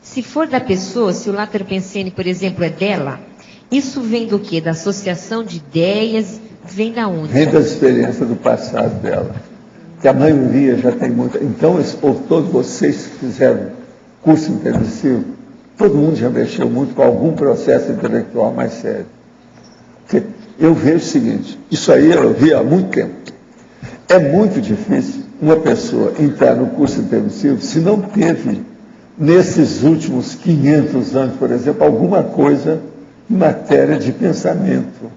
Se for da pessoa, se o lateropensene, por exemplo, é dela, isso vem do quê? Da associação de ideias? Vem da onde? Vem da experiência do passado dela. Que a maioria já tem muita. Então, todos vocês que fizeram curso intermissivo, todo mundo já mexeu muito com algum processo intelectual mais sério. Porque eu vejo o seguinte, isso aí eu vi há muito tempo. É muito difícil uma pessoa entrar no curso intermissivo se não teve, nesses últimos 500 anos, por exemplo, alguma coisa em matéria de pensamento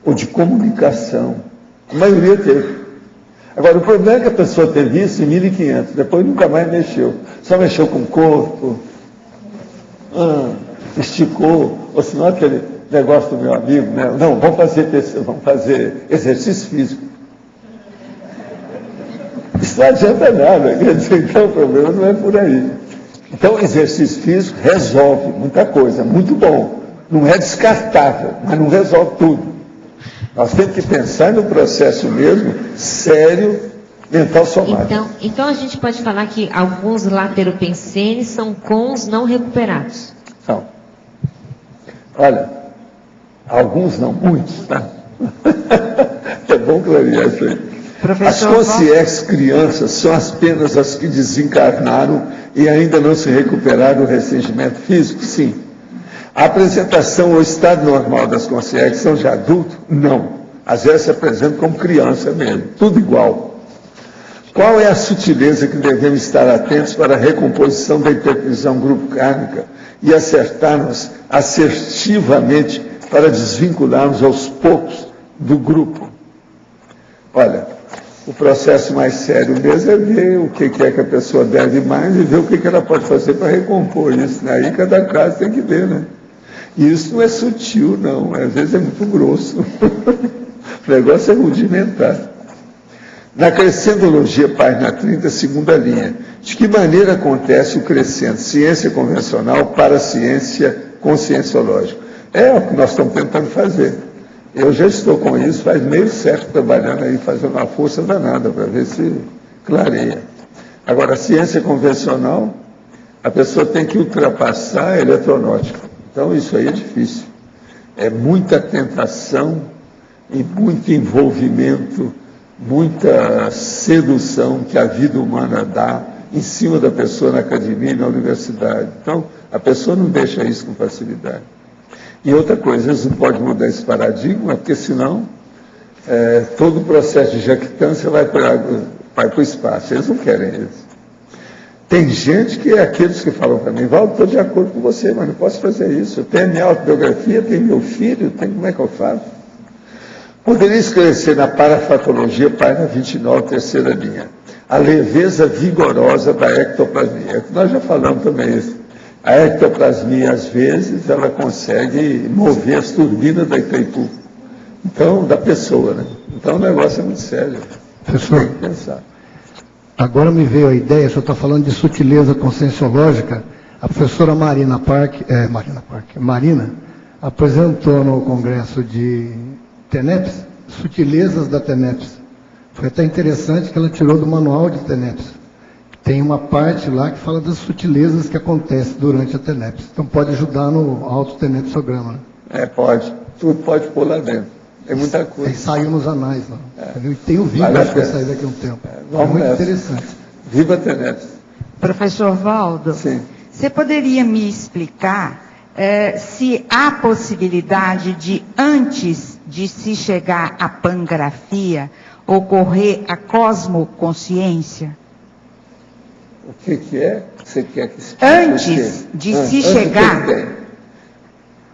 ou de comunicação. A maioria teve. Agora, o problema é que a pessoa teve isso em 1500, depois nunca mais mexeu. Só mexeu com o corpo, esticou, ou senão aquele negócio do meu amigo, né? Não, vamos fazer exercício físico. Isso não adianta nada, quer dizer, então o problema não é por aí. Então, exercício físico resolve muita coisa, muito bom. Não é descartável, mas não resolve tudo. Nós temos que pensar no processo mesmo, sério, mental somático. Então a gente pode falar que alguns lateropensenes são cons não recuperados. Não. Olha, alguns não, muitos, tá? É bom clarear isso aí. As consciências crianças são apenas as que desencarnaram e ainda não se recuperaram do ressentimento físico? Sim. A apresentação ou estado normal das consciências são de adulto? Não. Às vezes se apresentam como criança mesmo, tudo igual. Qual é a sutileza que devemos estar atentos para a recomposição da hipervisão grupo kármica e acertarmos assertivamente para desvincularmos aos poucos do grupo? Olha, o processo mais sério mesmo é ver o que é que a pessoa deve mais e ver o que ela pode fazer para recompor isso. Né? Aí cada caso tem que ver, né? E isso não é sutil, não. Às vezes é muito grosso. O negócio é rudimentar. Na Crescendologia, página 30, segunda linha. De que maneira acontece o crescendo ciência convencional para a ciência conscienciológica? É o que nós estamos tentando fazer. Eu já estou com isso faz meio século trabalhando aí, fazendo uma força danada para ver se clareia. Agora, a ciência convencional, a pessoa tem que ultrapassar a eletronótica. Então, isso aí é difícil. É muita tentação e muito envolvimento, muita sedução que a vida humana dá em cima da pessoa na academia e na universidade. Então, a pessoa não deixa isso com facilidade. E outra coisa, eles não podem mudar esse paradigma, porque senão todo o processo de jactância vai para o espaço. Eles não querem isso. Tem gente que é aqueles que falam para mim, Valdo, estou de acordo com você, mas não posso fazer isso. Eu tenho a minha autobiografia, tenho meu filho, como é que eu faço? Poderia esclarecer na parafatologia, página 29, terceira linha, a leveza vigorosa da ectoplasmia. Nós já falamos também isso. A ectoplasmia, às vezes, ela consegue mover as turbinas da Itaipu. Então, da pessoa, né? Então, o negócio é muito sério. Professor, tem que pensar. Agora me veio a ideia, o senhor está falando de sutileza conscienciológica. A professora Marina apresentou no congresso de TENEPS, sutilezas da TENEPS. Foi até interessante que ela tirou do manual de TENEPS. Tem uma parte lá que fala das sutilezas que acontecem durante a TENEPS. Então pode ajudar no auto-tenepsograma, né? Pode. Tudo pode pôr lá dentro. Tem muita coisa. Aí saiu nos anais lá. E tem o vídeo que vai sair daqui a um tempo. É muito interessante. Viva a TENEPS. Professor Valdo, sim, você poderia me explicar se há possibilidade de, antes de se chegar à pangrafia, ocorrer a cosmoconsciência? O que é? Você quer que explique? Antes de se chegar...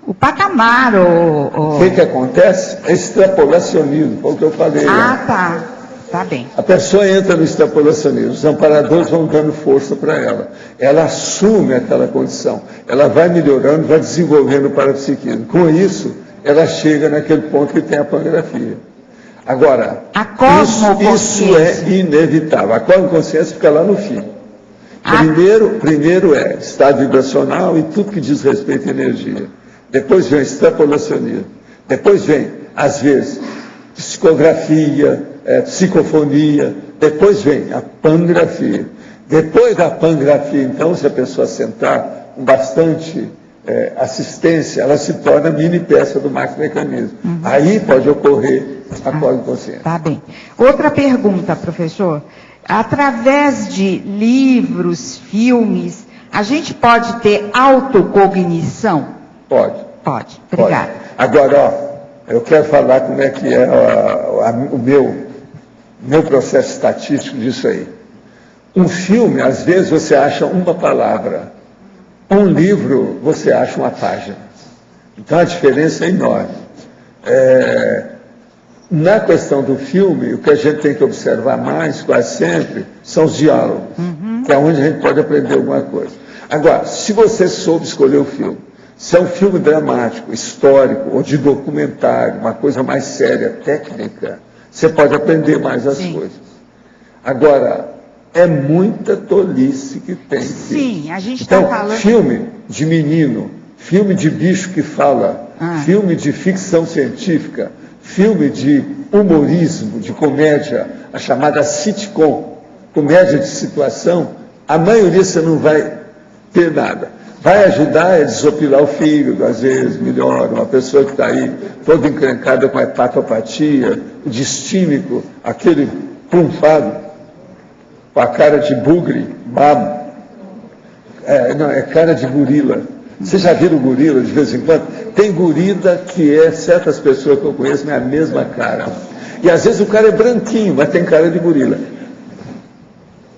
O patamar, o que acontece? É extrapolacionismo, foi o que eu falei. Tá. Tá bem. A pessoa entra no extrapolacionismo, os amparadores vão dando força para ela. Ela assume aquela condição. Ela vai melhorando, vai desenvolvendo o parapsiquismo. Com isso, ela chega naquele ponto que tem a pangrafia. Agora, isso é inevitável. A cosmoconsciência fica lá no fim. Primeiro é estado vibracional e tudo que diz respeito à energia. Depois vem extrapolacionismo. Depois vem, às vezes, psicografia, psicofonia. Depois vem a pangrafia. Depois da pangrafia, então, se a pessoa sentar com bastante assistência, ela se torna mini peça do macromecanismo. Aí pode ocorrer a cosmoconsciência. Tá bem. Outra pergunta, professor. Através de livros, filmes, a gente pode ter autocognição? Pode. Obrigada. Agora, eu quero falar como é que é o meu processo estatístico disso aí. Um filme, às vezes, você acha uma palavra. Um livro, você acha uma página. Então, a diferença é enorme. Na questão do filme, o que a gente tem que observar mais, quase sempre, são os diálogos, que é onde a gente pode aprender alguma coisa. Agora, se você soube escolher o filme, se é um filme dramático, histórico, ou de documentário, uma coisa mais séria, técnica, você pode aprender mais as coisas. Agora, é muita tolice que tem. Sim, a gente está falando... filme de menino, filme de bicho que fala, filme de ficção científica, filme de humorismo, de comédia, a chamada sitcom, comédia de situação, a maioria você não vai ter nada. Vai ajudar a desopilar o fígado, às vezes melhora, uma pessoa que está aí toda encrencada com hepatopatia, distímico, aquele punfado, com a cara de bugre, babo, é cara de gorila. Vocês já viram gorila de vez em quando? Tem gorila que certas pessoas que eu conheço têm a mesma cara. E às vezes o cara é branquinho, mas tem cara de gorila.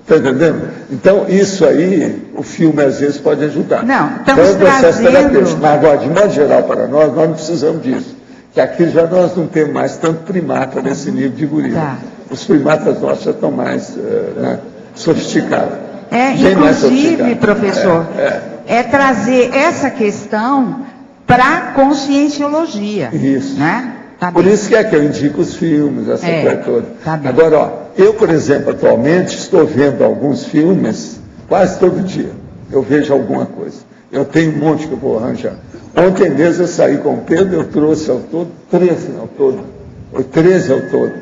Está entendendo? Então, isso aí, o filme às vezes pode ajudar. Não, estamos processo terapêutico. Mas agora, de modo geral, para nós não precisamos disso. Que aqui já nós não temos mais tanto primata nesse nível de gorila. Os primatas nossos já estão mais sofisticados. Inclusive, professor, trazer essa questão para a conscienciologia. Isso. Né? Por isso que eu indico os filmes, essa coisa toda. Agora, eu, por exemplo, atualmente estou vendo alguns filmes quase todo dia. Eu vejo alguma coisa. Eu tenho um monte que eu vou arranjar. Ontem mesmo eu saí com o Pedro, eu trouxe ao todo 13 ao todo. 13 ao todo.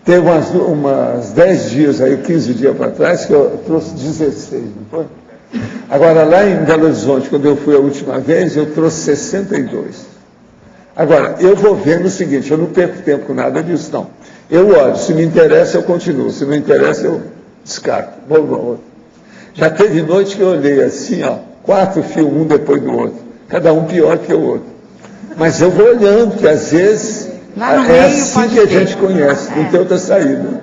Teve umas 10 dias aí, 15 dias para trás, que eu trouxe 16, não foi? Agora, lá em Belo Horizonte, quando eu fui a última vez, eu trouxe 62. Agora, eu vou vendo o seguinte, eu não perco tempo com nada disso, não. Eu olho, se me interessa, eu continuo. Se não interessa, eu descarto. Vou ao outro. Já teve noite que eu olhei assim, 4 filmes, um depois do outro. Cada um pior que o outro. Mas eu vou olhando, porque às vezes é assim que a gente conhece, não tem outra saída.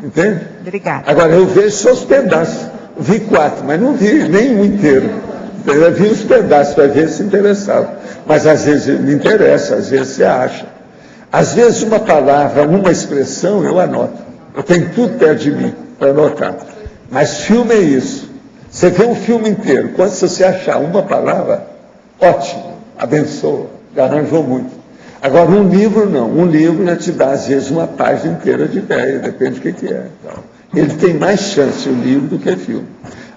Entende? Obrigada. Agora, eu vejo só os pedaços. Vi 4, mas não vi nenhum inteiro. Eu vi os pedaços para ver se interessava. Mas às vezes me interessa, às vezes você acha. Às vezes uma palavra, uma expressão, eu anoto. Eu tenho tudo perto de mim para anotar. Mas filme é isso. Você vê um filme inteiro. Quando você achar uma palavra, ótimo, abençoa, arranjou muito. Agora, um livro não. Um livro já te dá, às vezes, uma página inteira de ideia, depende do que é. Então, Ele tem mais chance, o livro, do que o filme.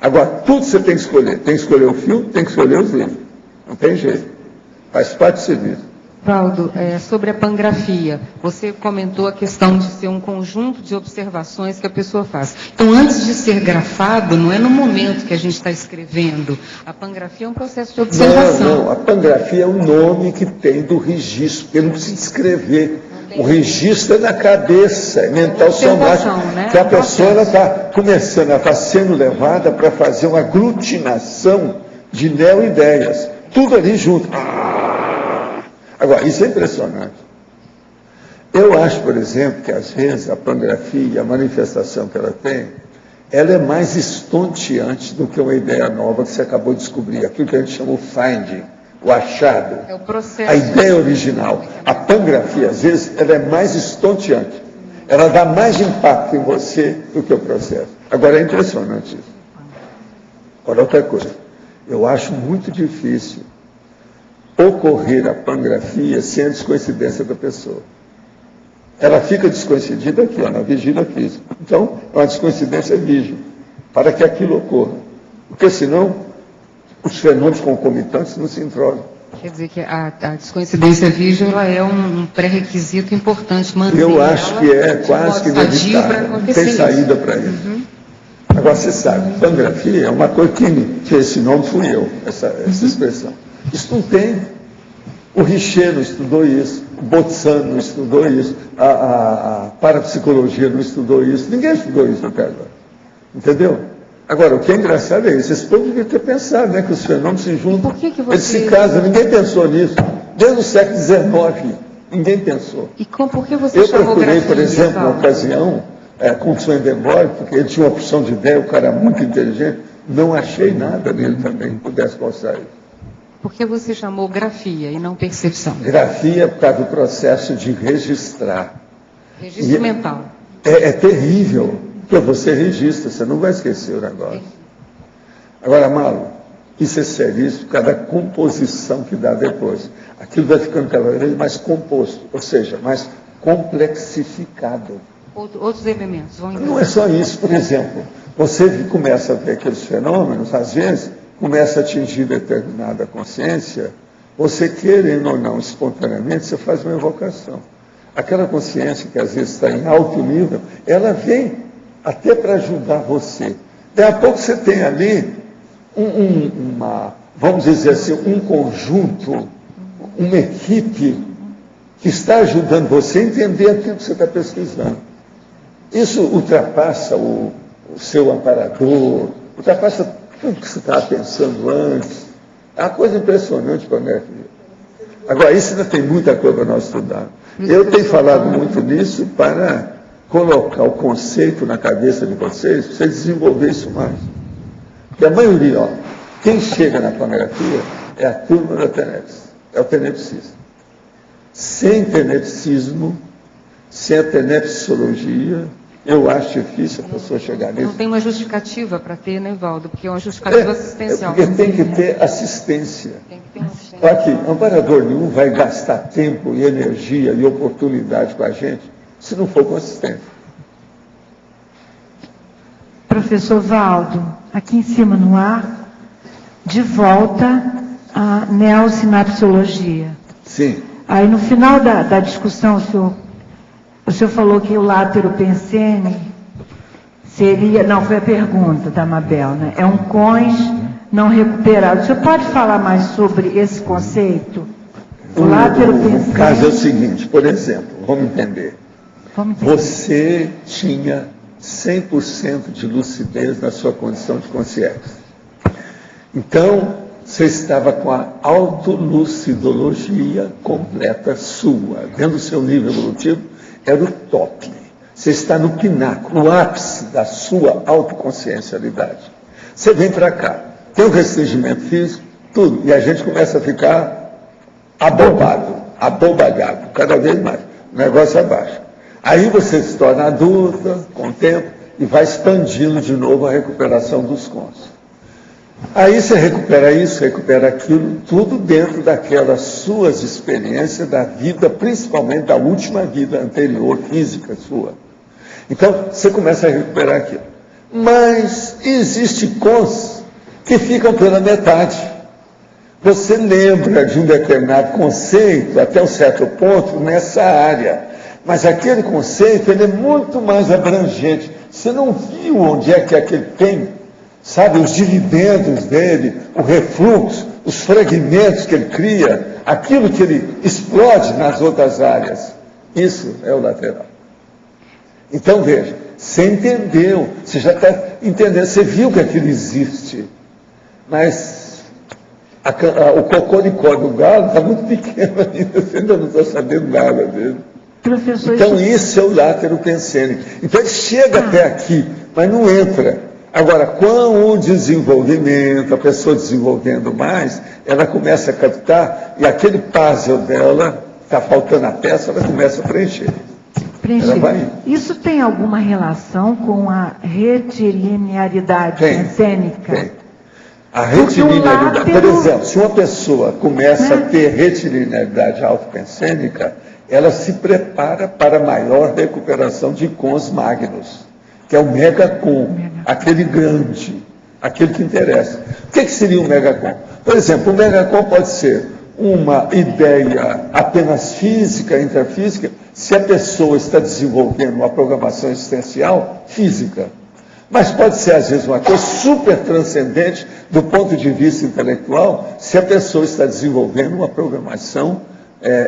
Agora, tudo você tem que escolher. Tem que escolher o filme, tem que escolher os livros. Não tem jeito. Faz parte do serviço. Valdo, sobre a pangrafia, você comentou a questão de ser um conjunto de observações que a pessoa faz. Então, antes de ser grafado, não é no momento que a gente está escrevendo. A pangrafia é um processo de observação. Não, a pangrafia é o nome que tem do registro, porque não precisa escrever. O registro é na cabeça, é mental somático, né? Que a pessoa está começando, ela está sendo levada para fazer uma aglutinação de neo-ideias. Tudo ali junto. Agora, isso é impressionante. Eu acho, por exemplo, que às vezes a pangrafia, a manifestação que ela tem, ela é mais estonteante do que uma ideia nova que você acabou de descobrir, aquilo que a gente chama o finding, o achado, é o processo. A ideia original. A pangrafia, às vezes, ela é mais estonteante. Ela dá mais impacto em você do que o processo. Agora, é impressionante isso. Agora, outra coisa. Eu acho muito difícil ocorrer a pangrafia sem a descoincidência da pessoa. Ela fica descoincidida aqui, na vigília física. Então, é uma descoincidência virgem, para que aquilo ocorra. Porque senão, os fenômenos concomitantes não se entrosam. Quer dizer que a descoincidência virgem ela é um pré-requisito importante. Eu acho que é quase que inevitável. Não tem saída para isso. Uhum. Agora, você sabe, pangrafia é uma coisa que esse nome fui eu, essa expressão. Isso não tem. O Richer não estudou isso, o Botzano não estudou isso, a parapsicologia não estudou isso, ninguém estudou isso até agora. Entendeu? Agora, o que é engraçado é isso, esse povo devia ter pensado, né, que os fenômenos se juntam, eles se casam, ninguém pensou nisso. Desde o século XIX, ninguém pensou. E por que você Eu chamou procurei, grafia, por exemplo, Paulo? uma ocasião, com o Swedenborg, porque ele tinha uma opção de ideia, o cara era muito inteligente, não achei nada nele também que pudesse mostrar isso. Por que você chamou grafia e não percepção? Grafia por causa do processo de registrar. Registro mental. É terrível, porque você registra, você não vai esquecer o negócio. Agora, Malu, isso é seríssimo por causa da composição que dá depois. Aquilo vai ficando cada vez mais composto, ou seja, mais complexificado. Outros elementos vão entrar. Não é só isso, por exemplo, você começa a ver aqueles fenômenos, às vezes, começa a atingir determinada consciência, você querendo ou não, espontaneamente, você faz uma evocação. Aquela consciência que às vezes está em alto nível, ela vem até para ajudar você. Daí a pouco você tem ali vamos dizer assim, um conjunto, uma equipe que está ajudando você a entender aquilo que você está pesquisando. Isso ultrapassa o seu amparador, ultrapassa tudo que você estava pensando antes. É uma coisa impressionante para a minha vida. Agora, isso ainda tem muita coisa para nós estudar. Eu tenho falado muito nisso para colocar o conceito na cabeça de vocês, para vocês desenvolver isso mais. Porque a maioria, quem chega na pangrafia é a turma da tenepsis, é o tenepsista. Sem tenepsismo, sem a tenepsologia, eu acho difícil a pessoa chegar nisso. Não tem uma justificativa para ter, né, Valdo? Porque é uma justificativa assistencial. Porque tem que ter assistência. Tem que ter assistência. Aqui, amparador nenhum vai gastar tempo e energia e oportunidade com a gente se não for consistente. Professor Valdo, aqui em cima no ar, de volta à neosinapsologia. Sim. Aí no final da discussão, o senhor falou que o látero pensene seria, não, foi a pergunta da Mabel, né? É um cons não recuperado. O senhor pode falar mais sobre esse conceito? O látero pensene... O caso é o seguinte, por exemplo, vamos entender. Você tinha 100% de lucidez na sua condição de consciência. Então, você estava com a autolucidologia completa sua. Dentro do seu nível evolutivo, era o top. Você está no pináculo, no ápice da sua autoconsciencialidade. Você vem para cá, tem um restringimento físico, tudo, e a gente começa a ficar abobalhado, cada vez mais. O negócio abaixa. Aí você se torna adulta, com o tempo, e vai expandindo de novo a recuperação dos cons. Aí você recupera isso, recupera aquilo, tudo dentro daquelas suas experiências da vida, principalmente da última vida anterior, física sua. Então, você começa a recuperar aquilo. Mas existe cons que ficam pela metade. Você lembra de um determinado conceito, até um certo ponto, nessa área. Mas aquele conceito, ele é muito mais abrangente. Você não viu onde é que aquele tem, sabe, os dividendos dele, o refluxo, os fragmentos que ele cria, aquilo que ele explode nas outras áreas. Isso é o lateral. Então, veja, você entendeu, você já está entendendo, você viu que aquilo existe, mas o cocoricó do galo está muito pequeno ainda, você ainda não está sabendo nada dele. Professor, então, isso é o látero pensênico. Então, ele chega até aqui, mas não entra. Agora, com o desenvolvimento, a pessoa desenvolvendo mais, ela começa a captar, e aquele puzzle dela, está faltando a peça, ela começa a preencher. Isso tem alguma relação com a retilinearidade pensênica? Tem. A retilinearidade, por exemplo, se uma pessoa começa a ter retilinearidade autopensênica, ela se prepara para maior recuperação de cons magnos, que é o megacon, aquele grande, aquele que interessa. O que seria um megacon? Por exemplo, o megacon pode ser uma ideia apenas física, intrafísica, se a pessoa está desenvolvendo uma programação existencial física. Mas pode ser, às vezes, uma coisa super transcendente do ponto de vista intelectual, se a pessoa está desenvolvendo uma programação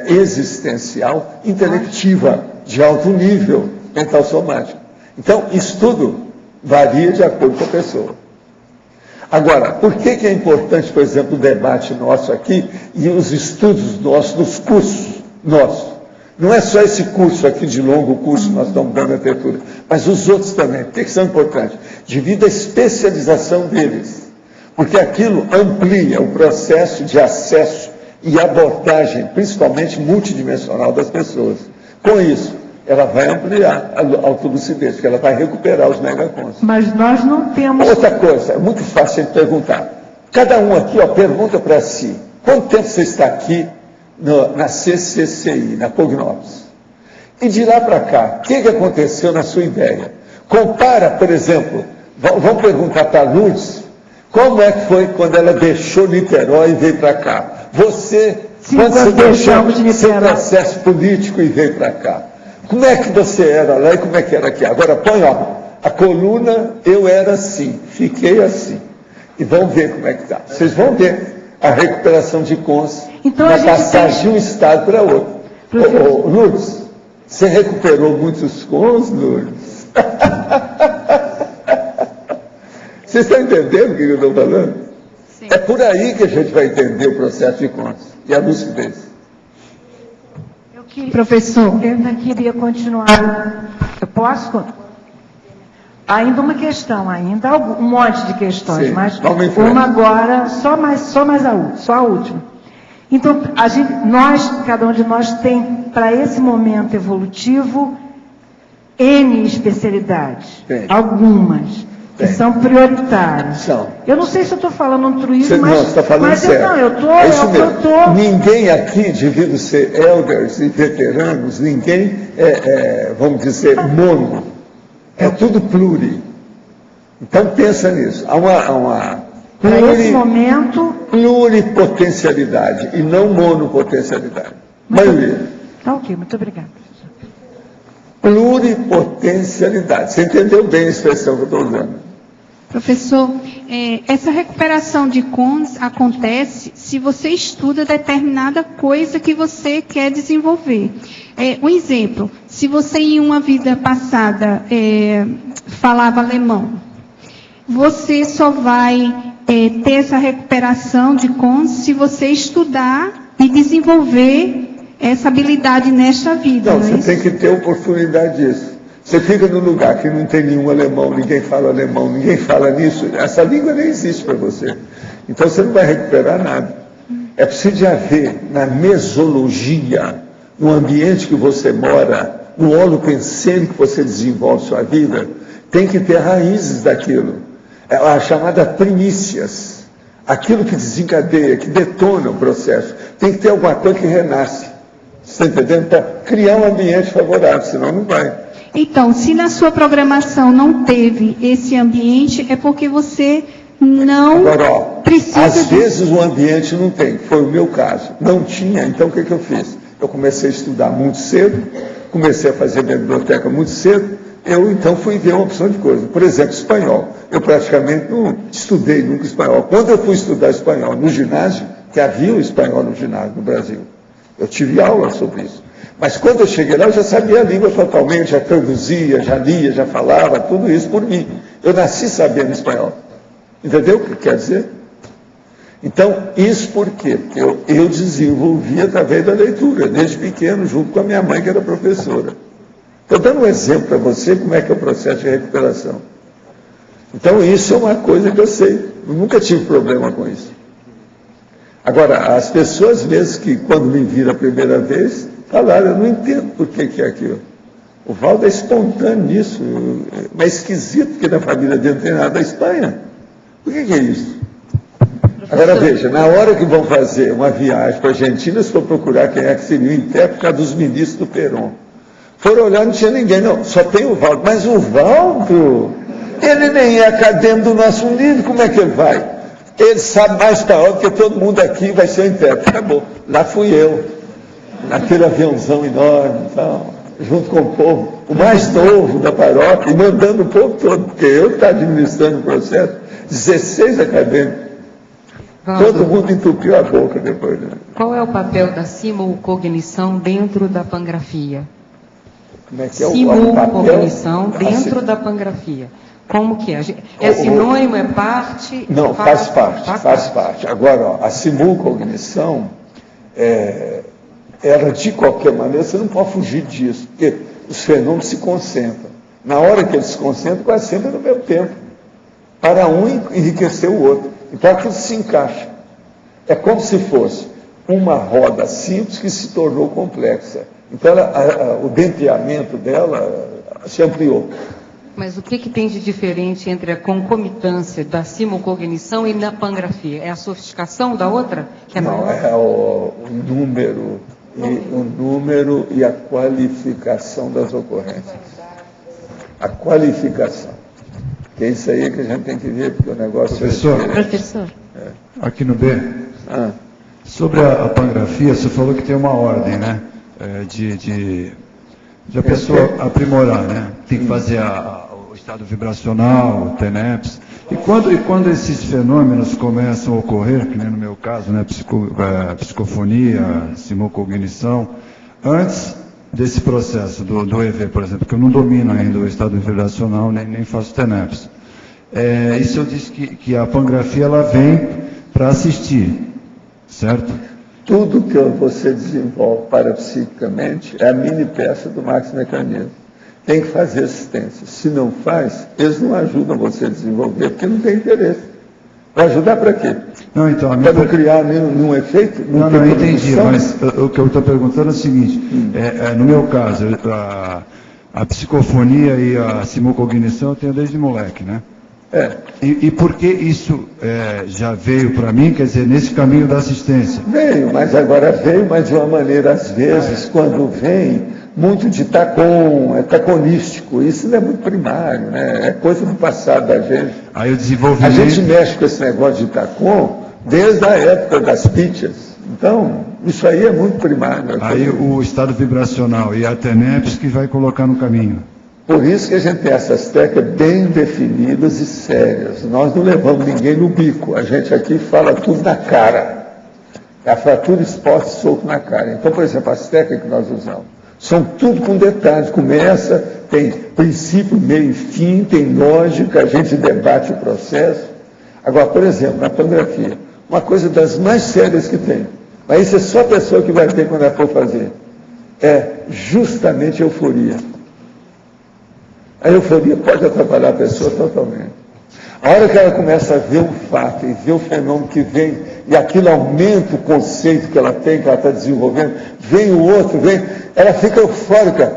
existencial, intelectiva, de alto nível, mental somático. Então, isso tudo varia de acordo com a pessoa. Agora, por que é importante, por exemplo, o debate nosso aqui e os estudos nossos, dos cursos nossos? Não é só esse curso aqui de longo curso, nós estamos dando abertura, mas os outros também. Por que são importantes? Devido à especialização deles. Porque aquilo amplia o processo de acesso e abordagem, principalmente multidimensional das pessoas. Com isso, ela vai ampliar a autolucidez, porque ela vai recuperar os megacons. Mas nós não temos... Outra coisa, é muito fácil de perguntar. Cada um aqui, pergunta para si, quanto tempo você está aqui na CCCI, na Cognops? E de lá para cá, o que aconteceu na sua ideia? Compara, por exemplo, vamos perguntar para a Lourdes, como é que foi quando ela deixou Niterói e veio para cá? Você, quando você deixou seu processo político e veio para cá? Como é que você era lá e como é que era aqui? Agora põe, a coluna, eu era assim, fiquei assim. E vamos ver como é que está. Vocês vão ver a recuperação de cons na passagem de um estado para outro. Lourdes, você recuperou muitos cons, Lourdes? Vocês estão entendendo o que eu estou falando? Sim. É por aí que a gente vai entender o processo de cons e a lucidez. Professor, eu ainda queria continuar. Eu posso? Ainda uma questão, ainda um monte de questões, sim, mas uma agora, só a última. Então, cada um de nós tem, para esse momento evolutivo, N especialidades, algumas, que são prioritárias. Eu não sei se eu estou falando um truísmo, mas... Não, você está falando sério. Eu estou... Ninguém aqui, devido ser elders e veteranos, ninguém vamos dizer, mono. É tudo pluri. Então, pensa nisso. Há uma pluripotencialidade e não monopotencialidade. Maioria. Tá ok, muito obrigada. Pluripotencialidade. Você entendeu bem a expressão que eu estou usando? Professor, essa recuperação de cons acontece se você estuda determinada coisa que você quer desenvolver. Um exemplo, se você em uma vida passada falava alemão, você só vai ter essa recuperação de cons se você estudar e desenvolver essa habilidade nesta vida. Não, você tem que ter oportunidade disso. Você fica num lugar que não tem nenhum alemão, ninguém fala nisso, essa língua nem existe para você. Então você não vai recuperar nada. É preciso de haver na mesologia, no ambiente que você mora, no holopensênico que você desenvolve sua vida, tem que ter raízes daquilo. A chamada primícias, aquilo que desencadeia, que detona o processo. Tem que ter alguma coisa que renasce. Você está entendendo? Para criar um ambiente favorável, senão não vai. Então, se na sua programação não teve esse ambiente, é porque você não precisa... Às vezes o ambiente não tem, foi o meu caso. Não tinha, então o que eu fiz? Eu comecei a estudar muito cedo, comecei a fazer minha biblioteca muito cedo, eu então fui ver uma opção de coisa. Por exemplo, espanhol. Eu praticamente não estudei nunca espanhol. Quando eu fui estudar espanhol no ginásio, que havia o espanhol no ginásio no Brasil, eu tive aula sobre isso. Mas quando eu cheguei lá, eu já sabia a língua totalmente, já traduzia, já lia, já falava, tudo isso por mim. Eu nasci sabendo espanhol. Entendeu o que quer dizer? Então, isso por quê? Porque eu desenvolvi através da leitura, desde pequeno, junto com a minha mãe, que era professora. Estou dando um exemplo para você como é que é o processo de recuperação. Então, isso é uma coisa que eu sei. Eu nunca tive problema com isso. Agora, as pessoas, mesmo que quando me viram a primeira vez, falaram, eu não entendo por que é aquilo. O Valdo é espontâneo nisso, mas esquisito, porque na família dele não tem nada da Espanha. Por que é isso? Agora veja, na hora que vão fazer uma viagem para a Argentina, se for procurar quem é que seria o intérprete dos ministros do Perón. Foram olhar, não tinha ninguém, não, só tem o Valdo. Mas o Valdo, ele nem é acadêmico do nosso livro, como é que ele vai? Ele sabe mais para hora, porque todo mundo aqui vai ser o intérprete. Acabou. Lá fui eu, naquele aviãozão enorme, então, junto com o povo, o mais novo da paróquia, e mandando o povo todo, porque eu que estou administrando o processo, 16 acadêmicos. Valdo, todo mundo entupiu a boca depois. Né? Qual é o papel da simulcognição dentro da pangrafia? Como é que é simulcognição dentro da pangrafia. Como que é? É sinônimo, é parte? Não, faz parte. Agora, ó, a simulcognição, ela de qualquer maneira, você não pode fugir disso, porque os fenômenos se concentram. Na hora que eles se concentram, quase sempre é no mesmo tempo. Para um enriquecer o outro. Então aquilo se encaixa. É como se fosse uma roda simples que se tornou complexa. Então o denteamento dela se ampliou. Mas o que tem de diferente entre a concomitância da simulcognição e na pangrafia? É a sofisticação da outra? Que é não, maior? é o número e a qualificação das ocorrências. A qualificação. Que é isso aí que a gente tem que ver, porque o negócio... Professor. Aqui no B, sobre a pangrafia, você falou que tem uma ordem, né? De a pessoa aprimorar, né? Tem que fazer o estado vibracional, o TENEPS. E quando esses fenômenos começam a ocorrer, que nem no meu caso, né? Psicofonia, simulcognição, antes desse processo do EV, por exemplo, que eu não domino ainda o estado vibracional, nem faço TENEPS. Isso eu disse que a pangrafia ela vem para assistir, certo? Tudo que você desenvolve parapsiquicamente é a mini peça do Max Mecanismo. Tem que fazer assistência. Se não faz, eles não ajudam você a desenvolver, porque não tem interesse. Vai ajudar para quê? Não, então, para não criar nenhum efeito? Não entendi, mas o que eu estou perguntando é o seguinte, no meu caso, a psicofonia e a simulcognição eu tenho desde moleque, né? E por que isso já veio para mim, quer dizer, nesse caminho da assistência? Veio, mas de uma maneira, às vezes, quando vem, muito de tacon, taconístico, isso não é muito primário, né? É coisa do passado da gente. Aí eu desenvolvi... A gente mexe com esse negócio de tacon desde a época das pitchas. Então, isso aí é muito primário. Aí o estado vibracional e a TENEPS que vai colocar no caminho. Por isso que a gente tem essas técnicas bem definidas e sérias. Nós não levamos ninguém no bico. A gente aqui fala tudo na cara. A fratura exposta e soco na cara. Então, por exemplo, as técnicas que nós usamos são tudo com detalhes. Começa, tem princípio, meio e fim, tem lógica, a gente debate o processo. Agora, por exemplo, na pangrafia, uma coisa das mais sérias que tem, mas isso é só a pessoa que vai ter quando ela for fazer, é justamente a euforia. A euforia pode atrapalhar a pessoa totalmente. A hora que ela começa a ver um fato e ver o fenômeno que vem, e aquilo aumenta o conceito que ela tem, que ela está desenvolvendo, vem o outro, ela fica eufórica.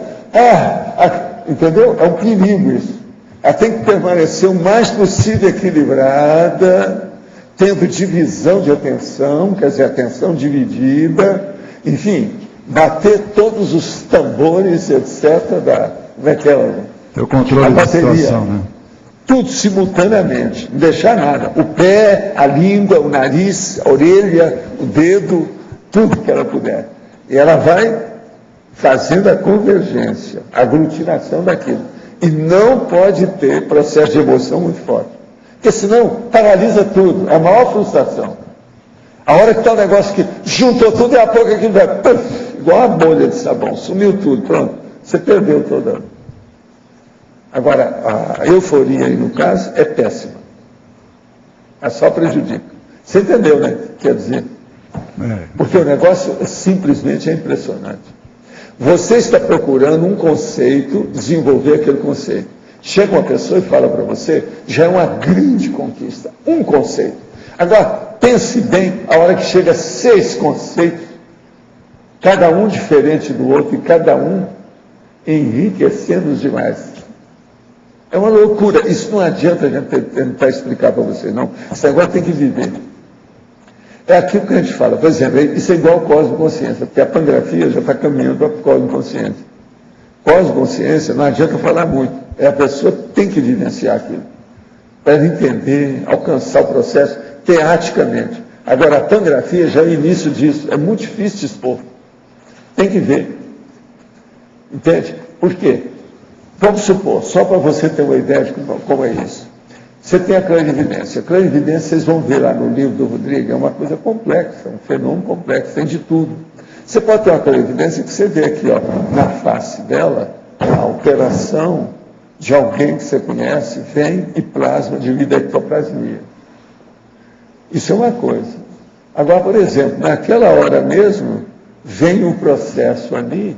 Entendeu? É um perigo isso. Ela tem que permanecer o mais possível equilibrada, tendo divisão de atenção, quer dizer, atenção dividida, enfim, bater todos os tambores, etc., Como é que é? O controle da situação, né? Tudo simultaneamente, não deixar nada. O pé, a língua, o nariz, a orelha, o dedo, tudo que ela puder. E ela vai fazendo a convergência, a aglutinação daquilo. E não pode ter processo de emoção muito forte. Porque senão paralisa tudo. É a maior frustração. A hora que está um negócio que juntou tudo e a pouco aquilo vai, puff, igual uma bolha de sabão, sumiu tudo, pronto. Você perdeu toda. Agora, a euforia aí no caso é péssima. Ela só prejudica. Você entendeu, né? Quer dizer. Porque o negócio simplesmente é impressionante. Você está procurando um conceito, desenvolver aquele conceito. Chega uma pessoa e fala para você, já é uma grande conquista. Um conceito. Agora, pense bem, a hora que chega 6 conceitos, cada um diferente do outro e cada um enriquecendo demais. É uma loucura. Isso não adianta a gente tentar explicar para você, não. Esse negócio tem que viver. É aquilo que a gente fala. Por exemplo, isso é igual cosmoconsciência, porque a pangrafia já está caminhando para a cosmoconsciência. Cosmoconsciência não adianta falar muito. A pessoa tem que vivenciar aquilo. Para entender, alcançar o processo teaticamente. Agora, a pangrafia já é o início disso. É muito difícil de expor. Tem que ver. Entende? Por quê? Vamos supor, só para você ter uma ideia de como é isso. Você tem a clarividência. A clarividência, vocês vão ver lá no livro do Rodrigo, é uma coisa complexa, um fenômeno complexo, tem de tudo. Você pode ter uma clarividência que você vê aqui, ó, na face dela, a alteração de alguém que você conhece, vem e plasma de vida ectoplasmia. Isso é uma coisa. Agora, por exemplo, naquela hora mesmo, vem um processo ali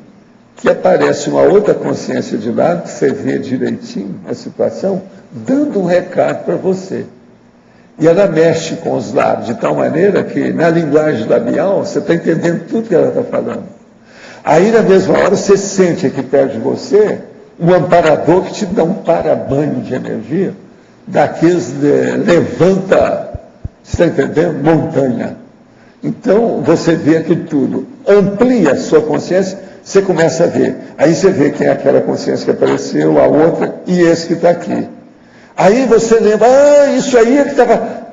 que aparece uma outra consciência de lado, que você vê direitinho a situação, dando um recado para você. E ela mexe com os lábios de tal maneira que, na linguagem labial, você está entendendo tudo que ela está falando. Aí, na mesma hora, você sente aqui perto de você um amparador que te dá um parabanho de energia, daqueles levanta, você está entendendo? Montanha. Então, você vê aquilo tudo, amplia a sua consciência, você começa a ver. Aí você vê quem é aquela consciência que apareceu, a outra, e esse que está aqui. Aí você lembra, isso aí é que estava...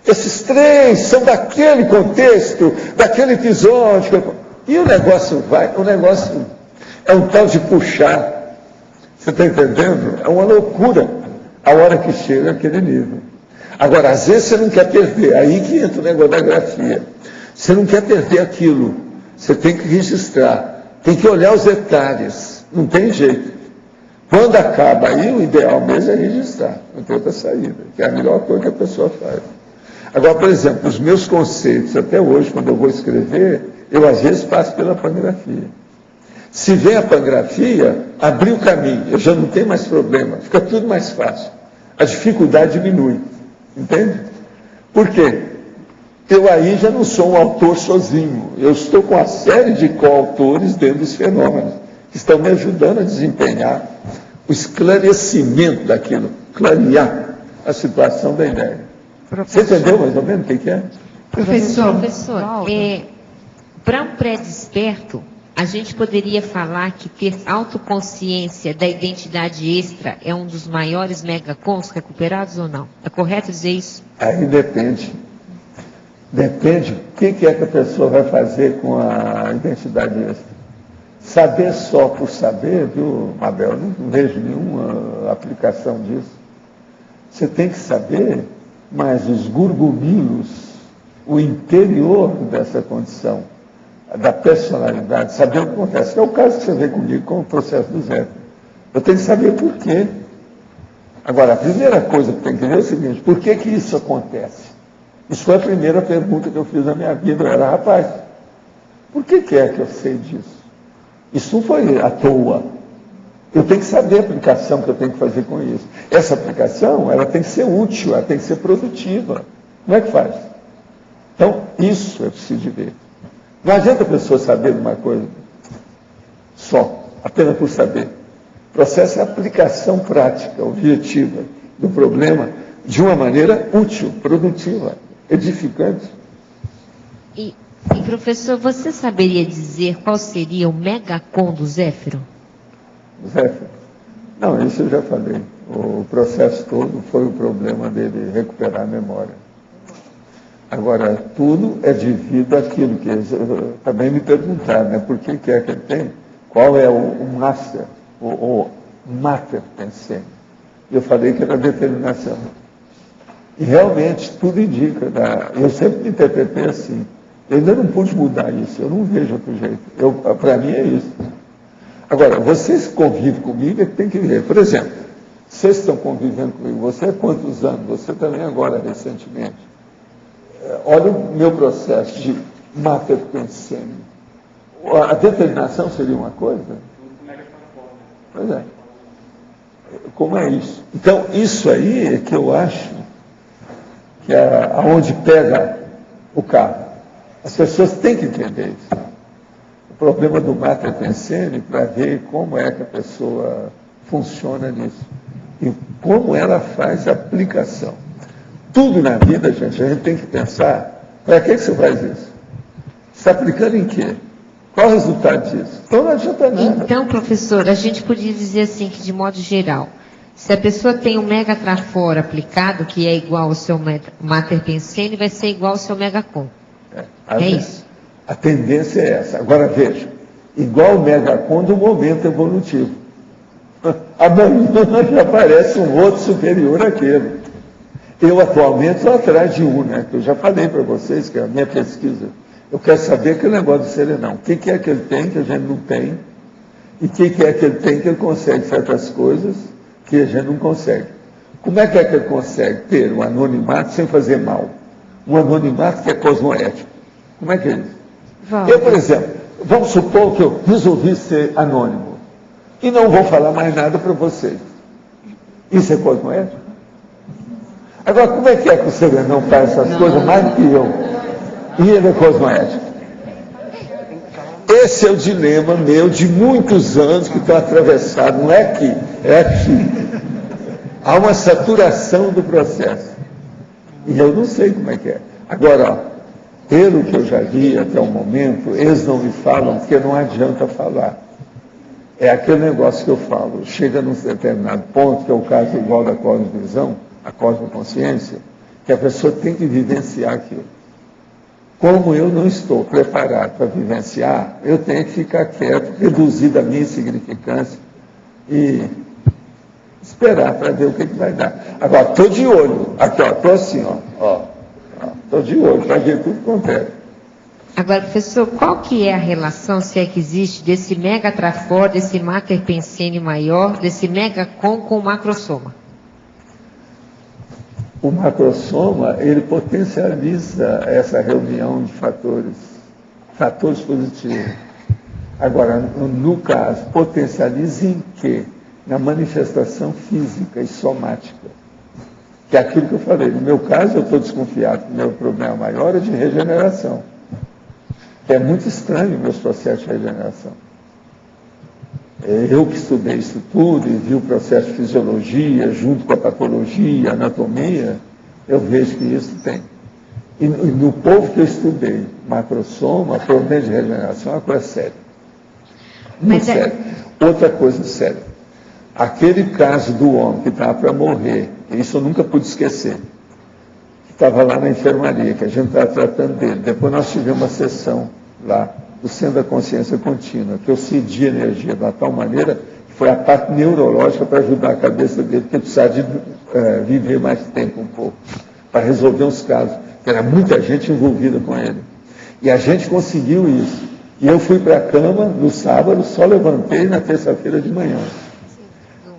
Esses 3 são daquele contexto, daquele episódio. E o negócio vai, o negócio é um tal de puxar. Você está entendendo? É uma loucura a hora que chega aquele nível. Agora, às vezes você não quer perder, aí que entra o negócio da grafia. Você não quer perder aquilo, você tem que registrar. Tem que olhar os detalhes, não tem jeito. Quando acaba aí, o ideal mesmo é registrar, não tem outra saída, que é a melhor coisa que a pessoa faz. Agora, por exemplo, os meus conceitos, até hoje, quando eu vou escrever, eu às vezes passo pela pangrafia. Se vem a pangrafia, abrir o caminho, eu já não tenho mais problema, fica tudo mais fácil. A dificuldade diminui, entende? Por quê? Eu aí já não sou um autor sozinho, eu estou com uma série de coautores dentro dos fenômenos, que estão me ajudando a desempenhar o esclarecimento daquilo, clarear a situação da ideia. Você entendeu mais ou menos o que é? Professor, para um pré-desperto, a gente poderia falar que ter autoconsciência da identidade extra é um dos maiores megacons recuperados ou não? É correto dizer isso? Aí depende. Depende o que é que a pessoa vai fazer com a identidade extra. Saber só por saber, viu, Mabel? Não vejo nenhuma aplicação disso. Você tem que saber, mas os gurgumilos, o interior dessa condição, da personalidade, saber o que acontece. Que é o caso que você vê comigo com o processo do Zé. Eu tenho que saber por quê. Agora, a primeira coisa que tem que ver é o seguinte: por que que isso acontece? Isso foi a primeira pergunta que eu fiz na minha vida. Eu era rapaz. Por que é que eu sei disso? Isso não foi à toa. Eu tenho que saber a aplicação que eu tenho que fazer com isso. Essa aplicação, ela tem que ser útil, ela tem que ser produtiva. Como é que faz? Então, isso é preciso de ver. Não adianta a pessoa saber de uma coisa só, apenas por saber. O processo é a aplicação prática, objetiva do problema de uma maneira útil, produtiva, edificante. E professor, você saberia dizer qual seria o megacon do Zéfiro? Zéfiro? Não, isso eu já falei. O processo todo foi o problema dele recuperar a memória. Agora, tudo é devido àquilo que eles também me perguntaram, né? Por que é que ele tem? Qual é o master, o mater pensene? Eu falei que era a determinação. E realmente tudo indica, eu sempre me interpretei assim. Eu ainda não pude mudar isso, eu não vejo outro jeito. Para mim é isso. Agora, vocês convivem comigo é que tem que ver. Por exemplo, vocês estão convivendo comigo, você há quantos anos? Você também agora, recentemente. Olha o meu processo de mater pensene. A determinação seria uma coisa? Pois é. Como é isso? Então, isso aí é que eu acho que é aonde pega o carro. As pessoas têm que entender isso. O problema do mater pensene para ver como é que a pessoa funciona nisso. E como ela faz a aplicação. Tudo na vida, gente, a gente tem que pensar, para que você faz isso? Está aplicando em quê? Qual o resultado disso? Então não adianta nada. Então, professor, a gente podia dizer assim, que de modo geral, se a pessoa tem um megatrafora aplicado, que é igual ao seu mater pensene, vai ser igual ao seu megacom. É isso? A tendência é essa. Agora veja, igual o megacom do momento evolutivo. Amanhã já aparece um outro superior àquele. Eu atualmente estou atrás de um, né? Que eu já falei para vocês, que é a minha pesquisa. Eu quero saber aquele negócio do serenão. O que é que ele tem que a gente não tem? E o que é que ele tem que ele consegue certas coisas que a gente não consegue? Como é que ele consegue ter um anonimato sem fazer mal? Um anonimato que é cosmoético. Como é que é isso? Eu, por exemplo, vamos supor que eu resolvi ser anônimo e não vou falar mais nada para vocês. Isso é cosmoético? Agora, como é que o serenão faz essas coisas mais do que eu? E ele é cosmoético. Esse é o dilema meu de muitos anos que estou atravessado. Não é aqui, é aqui. Há uma saturação do processo. E eu não sei como é que é. Agora, ó, pelo que eu já vi até o momento, eles não me falam porque não adianta falar. É aquele negócio que eu falo. Chega num determinado ponto, que é o caso igual da cosmovisão, a cosmoconsciência, que a pessoa tem que vivenciar aquilo. Como eu não estou preparado para vivenciar, eu tenho que ficar quieto, reduzir da minha insignificância e esperar para ver o que vai dar. Agora, estou de olho. Aqui, ó, estou assim, estou de olho para ver tudo que acontece. Agora, professor, qual que é a relação, se é que existe, desse megatrafor, desse mater pensene maior, desse megacom com o macrosoma? O macrosoma, ele potencializa essa reunião de fatores positivos. Agora, no caso, potencializa em quê? Na manifestação física e somática. Que é aquilo que eu falei. No meu caso, eu estou desconfiado que o meu problema maior é de regeneração. É muito estranho meus processos de regeneração. Eu que estudei isso tudo e vi o processo de fisiologia junto com a patologia, anatomia, eu vejo que isso tem. E no povo que eu estudei, macrosoma, problema de regeneração é uma coisa séria. Muito séria. Outra coisa séria. Aquele caso do homem que estava para morrer, isso eu nunca pude esquecer, que estava lá na enfermaria, que a gente estava tratando dele. Depois nós tivemos uma sessão lá, do Centro da Consciência Contínua, que eu cedi energia de tal maneira que foi a parte neurológica para ajudar a cabeça dele, porque precisava de viver mais tempo um pouco, para resolver uns casos, que era muita gente envolvida com ele. E a gente conseguiu isso. E eu fui para a cama no sábado, só levantei na terça-feira de manhã.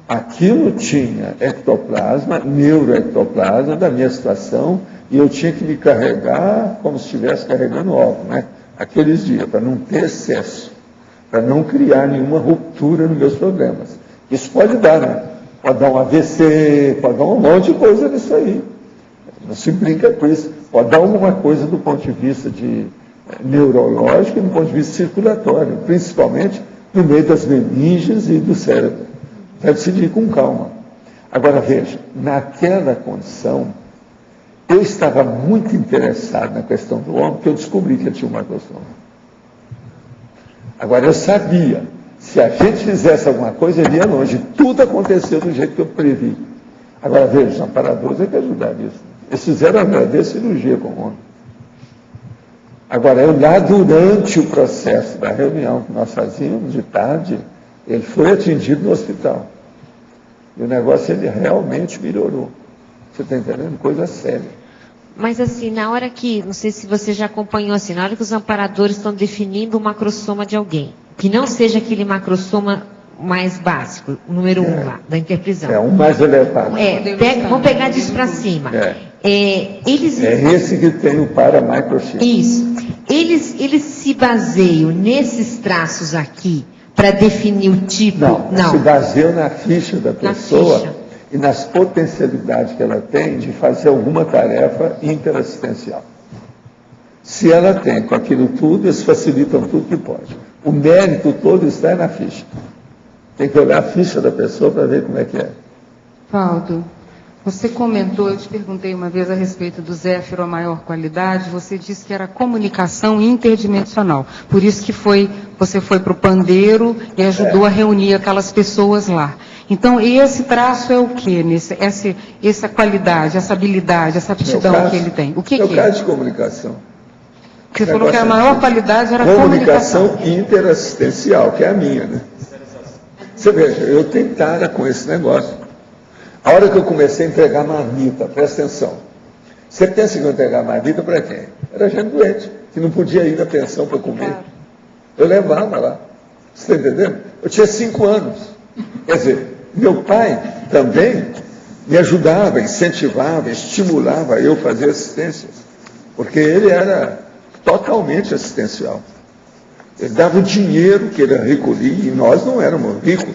Aquilo tinha ectoplasma, neuroectoplasma da minha situação, e eu tinha que me carregar como se estivesse carregando óculos, né? Aqueles dias, para não ter excesso, para não criar nenhuma ruptura nos meus problemas. Isso pode dar, né? Pode dar um AVC, pode dar um monte de coisa nisso aí. Não se brinca com isso. Pode dar alguma coisa do ponto de vista de neurológico e do ponto de vista circulatório, principalmente no meio das meninges e do cérebro. Deve se ir com calma. Agora veja, naquela condição, eu estava muito interessado na questão do homem, porque eu descobri que ele tinha uma macrosoma. Agora eu sabia, Se a gente fizesse alguma coisa, ele ia longe. Tudo aconteceu do jeito que eu previ. Agora, veja, os amparadores têm que ajudar nisso. Eles fizeram a verdadeira cirurgia com o homem. Agora, eu lá durante o processo da reunião que nós fazíamos de tarde, ele foi atendido no hospital. E o negócio, ele realmente melhorou. Você está entendendo? Coisa séria. Mas assim, na hora que, não sei se você já acompanhou assim, na hora que os amparadores estão definindo o macrossoma de alguém, que não seja aquele macrossoma mais básico, o número 1 lá, da interprisão. É um mais elevado. Vamos pegar disso para cima. É esse que tem o para-microchip. Isso. Eles se baseiam nesses traços aqui para definir o tipo? Não. Se baseiam na ficha da pessoa e nas potencialidades que ela tem de fazer alguma tarefa interassistencial. Se ela tem com aquilo tudo, eles facilitam tudo que pode. O mérito todo está na ficha. Tem que olhar a ficha da pessoa para ver como é que é. Valdo, você comentou, eu te perguntei uma vez a respeito do Zéfiro a maior qualidade, você disse que era comunicação interdimensional. Por isso que você foi para o pandeiro e ajudou a reunir aquelas pessoas lá. Então, esse traço é o quê? Essa qualidade, essa habilidade, essa aptidão que ele tem? O que é? É o caso de comunicação. Você falou que a maior qualidade era a comunicação interassistencial, que é a minha, né? Você veja, eu tenho tara com esse negócio. A hora que eu comecei a entregar marmita, presta atenção. Você pensa que eu entregar marmita para quem? Era gente doente, que não podia ir na pensão para comer. Eu levava lá. Você está entendendo? Eu tinha 5 anos. Quer dizer, meu pai também me ajudava, incentivava, estimulava eu a fazer assistências. Porque ele era totalmente assistencial. Ele dava o dinheiro que ele recolhia, e nós não éramos ricos.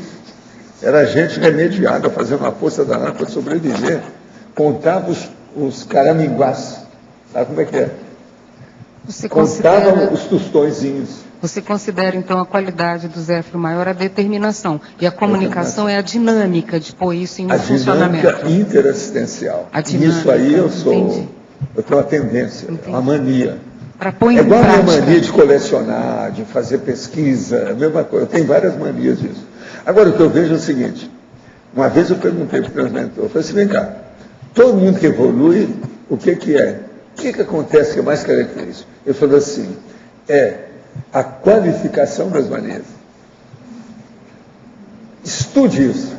Era gente remediada, fazendo uma força danada para sobreviver. Contava os caraminguás. Sabe como é que é? Contava os tostõezinhos. Você considera, então, a qualidade do Zéfiro maior a determinação. E a comunicação é a dinâmica de pôr isso em funcionamento. A dinâmica interassistencial. Isso aí eu tenho uma tendência, uma mania. É igual a minha mania de colecionar, de fazer pesquisa, a mesma coisa. Eu tenho várias manias disso. Agora, o que eu vejo é o seguinte. Uma vez eu perguntei para o transmentor, eu falei assim, vem cá, todo mundo que evolui, o que é? O que acontece que é mais característico? Ele falou assim, a qualificação das manias. Estude isso.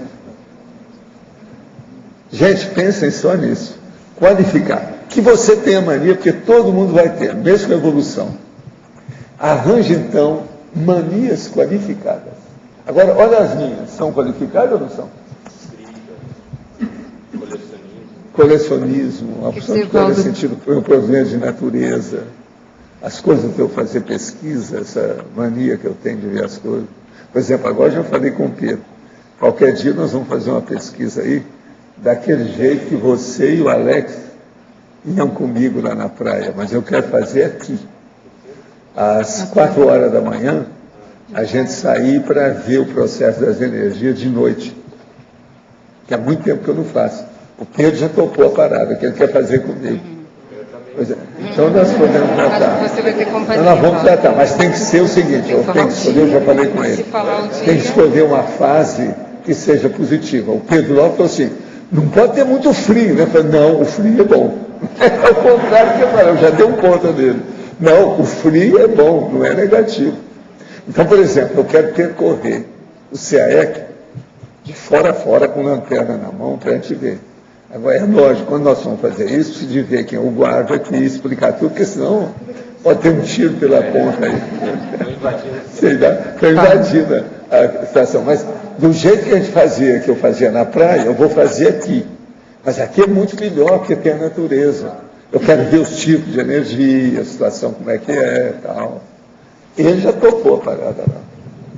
Gente, pensem só nisso. Qualificar. Que você tenha mania, porque todo mundo vai ter, mesmo com a evolução. Arranje, então, manias qualificadas. Agora, olha as minhas. São qualificadas ou não são? Colecionismo, a pessoa que pega sentido por problemas de natureza, as coisas que eu fazer pesquisa, essa mania que eu tenho de ver as coisas. Por exemplo, agora já falei com o Pedro. Qualquer dia nós vamos fazer uma pesquisa aí, daquele jeito que você e o Alex iam comigo lá na praia, mas eu quero fazer aqui. Às 4 horas da manhã, a gente sair para ver o processo das energias de noite. Que há muito tempo que eu não faço. O Pedro já topou a parada, que ele quer fazer comigo. Então nós podemos tratar. Você vai ter companhia. Nós vamos tratar, mas tem que ser o seguinte, eu tenho que escolher, eu já falei com ele. Tem que escolher uma fase que seja positiva. O Pedro logo falou assim, não pode ter muito frio, né? Eu falei, não, o frio é bom. É o contrário que eu falei, eu já dei um ponto dele. Não, o frio é bom, não é negativo. Então, por exemplo, eu quero percorrer o CAEC de fora a fora com lanterna na mão para a gente ver. Agora, é lógico, quando nós vamos fazer isso, precisa de ver quem é o guarda aqui, explicar tudo, porque senão pode ter um tiro pela ponta aí. Estou invadindo a situação. Mas do jeito que a gente fazia, que eu fazia na praia, eu vou fazer aqui. Mas aqui é muito melhor, porque tem a natureza. Eu quero ver os tipos de energia, a situação como é que é e tal. Ele já topou a parada lá.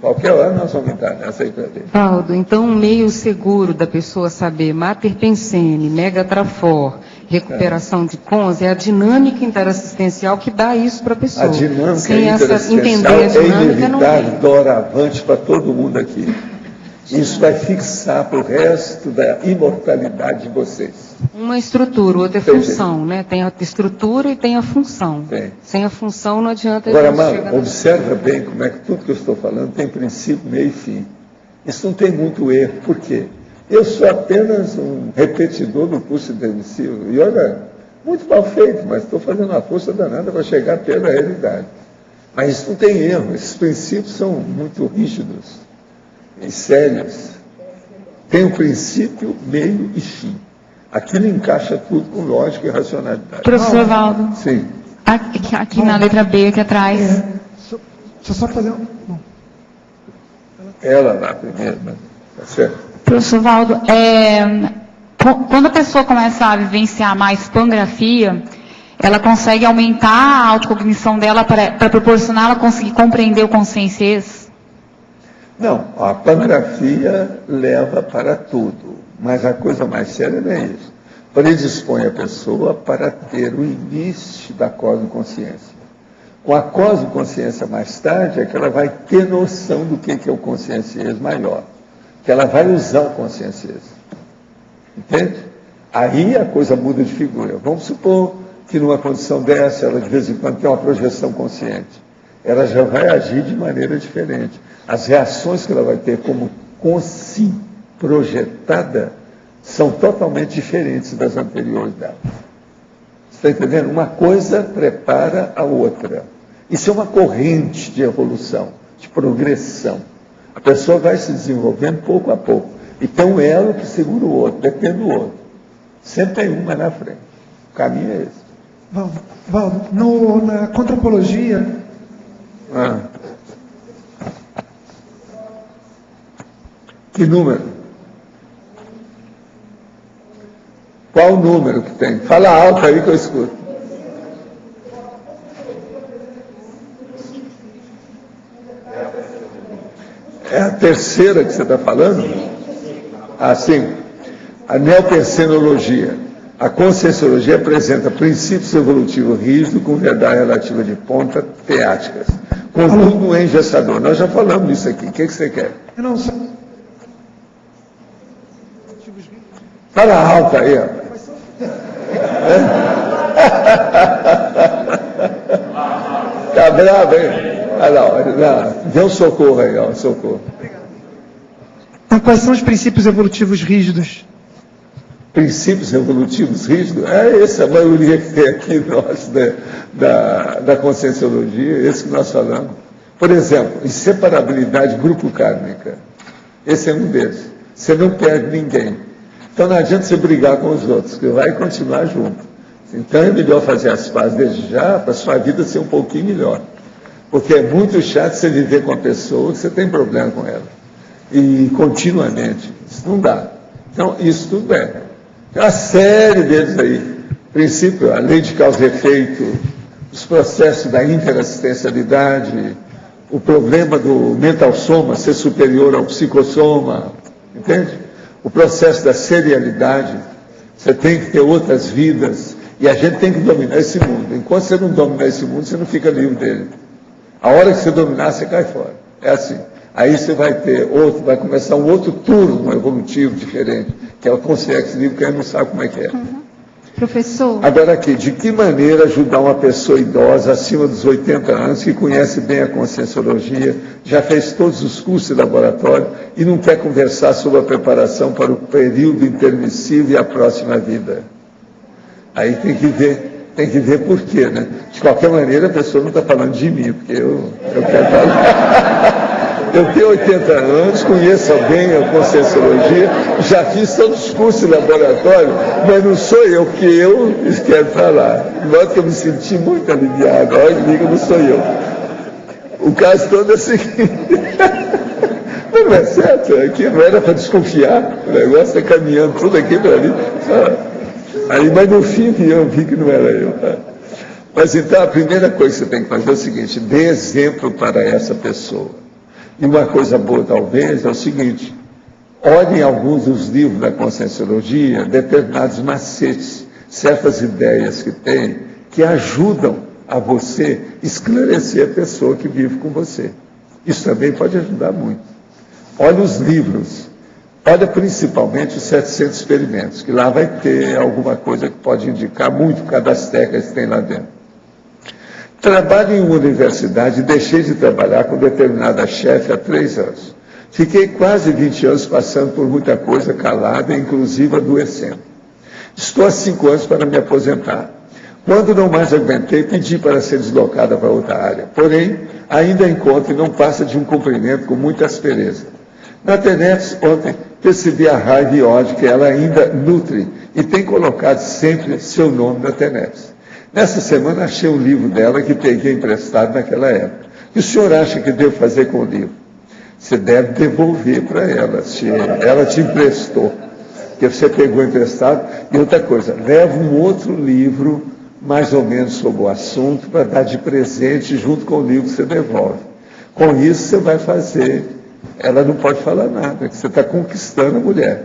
Qualquer hora nós vamos entrar nessa aí para ver. Valdo, então um meio seguro da pessoa saber Mater Pensene, Mega Trafor, recuperação de cons, é a dinâmica interassistencial que dá isso para a pessoa. A dinâmica sem interassistencial entender a dinâmica, é inevitável, doravante para todo mundo aqui. Isso vai fixar para o resto da imortalidade de vocês. Uma estrutura, outra é função, né? Tem a estrutura e tem a função. Tem. Sem a função não adianta... Agora, Amado, observa bem como é que tudo que eu estou falando tem princípio, meio e fim. Isso não tem muito erro. Por quê? Eu sou apenas um repetidor do curso intermissivo. E olha, muito mal feito, mas estou fazendo uma força danada para chegar perto da realidade. Mas isso não tem erro. Esses princípios são muito rígidos e sérios. Tem um princípio, meio e fim. Aquilo encaixa tudo com lógica e racionalidade. Professor Valdo. Sim. Aqui na letra B, aqui atrás. Deixa eu só fazer um... Ela lá primeiro, né? Tá certo? Professor Valdo, quando a pessoa começa a vivenciar mais pangrafia, ela consegue aumentar a autocognição dela para proporcionar ela conseguir compreender o consciência? Não, a pangrafia leva para tudo, mas a coisa mais séria não é isso. Predispõe a pessoa para ter o início da cosmoconsciência. Com a cosmoconsciência mais tarde é que ela vai ter noção do que é o conscienciês maior, que ela vai usar o conscienciês. Entende? Aí a coisa muda de figura. Vamos supor que numa condição dessa, ela de vez em quando tem uma projeção consciente. Ela já vai agir de maneira diferente. As reações que ela vai ter como consci projetada são totalmente diferentes das anteriores dela. Você está entendendo? Uma coisa prepara a outra. Isso é uma corrente de evolução, de progressão. A pessoa vai se desenvolvendo pouco a pouco. E tem um elo que segura o outro, depende do outro. Sempre tem uma na frente. O caminho é esse. Valdo, na contrapologia... Que número? Qual o número que tem? Fala alto aí que eu escuto. É a terceira que você está falando? Sim. A neopersenologia. A conscienciologia apresenta princípios evolutivos rígidos com verdade relativa de ponta teáticas. Contudo, não é engessador. Nós já falamos disso aqui. O que você quer? Eu não sei. Fala alto aí, rapaz. Tá bravo, hein? Dê um socorro aí, ó, socorro. Então, quais são os princípios evolutivos rígidos? Princípios evolutivos rígidos? É essa a maioria que tem aqui nós, né, da conscienciologia, esse que nós falamos. Por exemplo, inseparabilidade grupo kármica. Esse é um deles. Você não perde ninguém. Então não adianta você brigar com os outros, que vai continuar junto. Então é melhor fazer as pazes desde já, para a sua vida ser um pouquinho melhor. Porque é muito chato você viver com a pessoa que você tem problema com ela. E continuamente. Isso não dá. Então, isso tudo bem. Tem uma série deles aí. Princípio, a lei de causa e efeito, os processos da interassistencialidade, o problema do mental soma ser superior ao psicossoma, entende? O processo da serialidade, você tem que ter outras vidas, e a gente tem que dominar esse mundo. Enquanto você não dominar esse mundo, você não fica livre dele. A hora que você dominar, você cai fora. É assim. Aí você vai ter outro, vai começar um outro turno evolutivo diferente, que é o consciência livre, que a gente não sabe como é que é. Professor. Agora aqui, de que maneira ajudar uma pessoa idosa, acima dos 80 anos, que conhece bem a conscienciologia, já fez todos os cursos de laboratório e não quer conversar sobre a preparação para o período intermissivo e a próxima vida? Aí tem que ver por quê, né? De qualquer maneira, a pessoa não está falando de mim, porque eu quero falar. Eu tenho 80 anos, conheço bem a conscienciologia, já fiz todos os cursos de laboratório, mas não sou eu, porque eu quero falar. De modo que eu me senti muito aliviado. Olha, liga, não sou eu. O caso todo é o seguinte. Não é certo, aqui não era para desconfiar, o negócio está caminhando tudo aqui para ali. Aí, mas no fim eu vi que não era eu. Mas então a primeira coisa que você tem que fazer é o seguinte: dê exemplo para essa pessoa. E uma coisa boa, talvez, é o seguinte: olhem alguns dos livros da conscienciologia, determinados macetes, certas ideias que tem, que ajudam a você esclarecer a pessoa que vive com você. Isso também pode ajudar muito. olha os livros, olha principalmente os 700 experimentos, que lá vai ter alguma coisa que pode indicar muito por causa das técnicas que tem lá dentro. Trabalho em uma universidade, deixei de trabalhar com determinada chefe há 3 anos. Fiquei quase 20 anos passando por muita coisa calada, inclusive adoecendo. Estou há 5 anos para me aposentar. Quando não mais aguentei, pedi para ser deslocada para outra área. Porém, ainda encontro e não passa de um cumprimento com muita aspereza. Na TENEPS, ontem, percebi a raiva e ódio que ela ainda nutre e tem colocado sempre seu nome na TENEPS. Nessa semana, achei um livro dela que peguei emprestado naquela época. O que o senhor acha que devo fazer com o livro? Você deve devolver para ela, se ela te emprestou, que você pegou emprestado. E outra coisa, leva um outro livro, mais ou menos sobre o assunto, para dar de presente junto com o livro que você devolve. Com isso, você vai fazer. Ela não pode falar nada, que você está conquistando a mulher.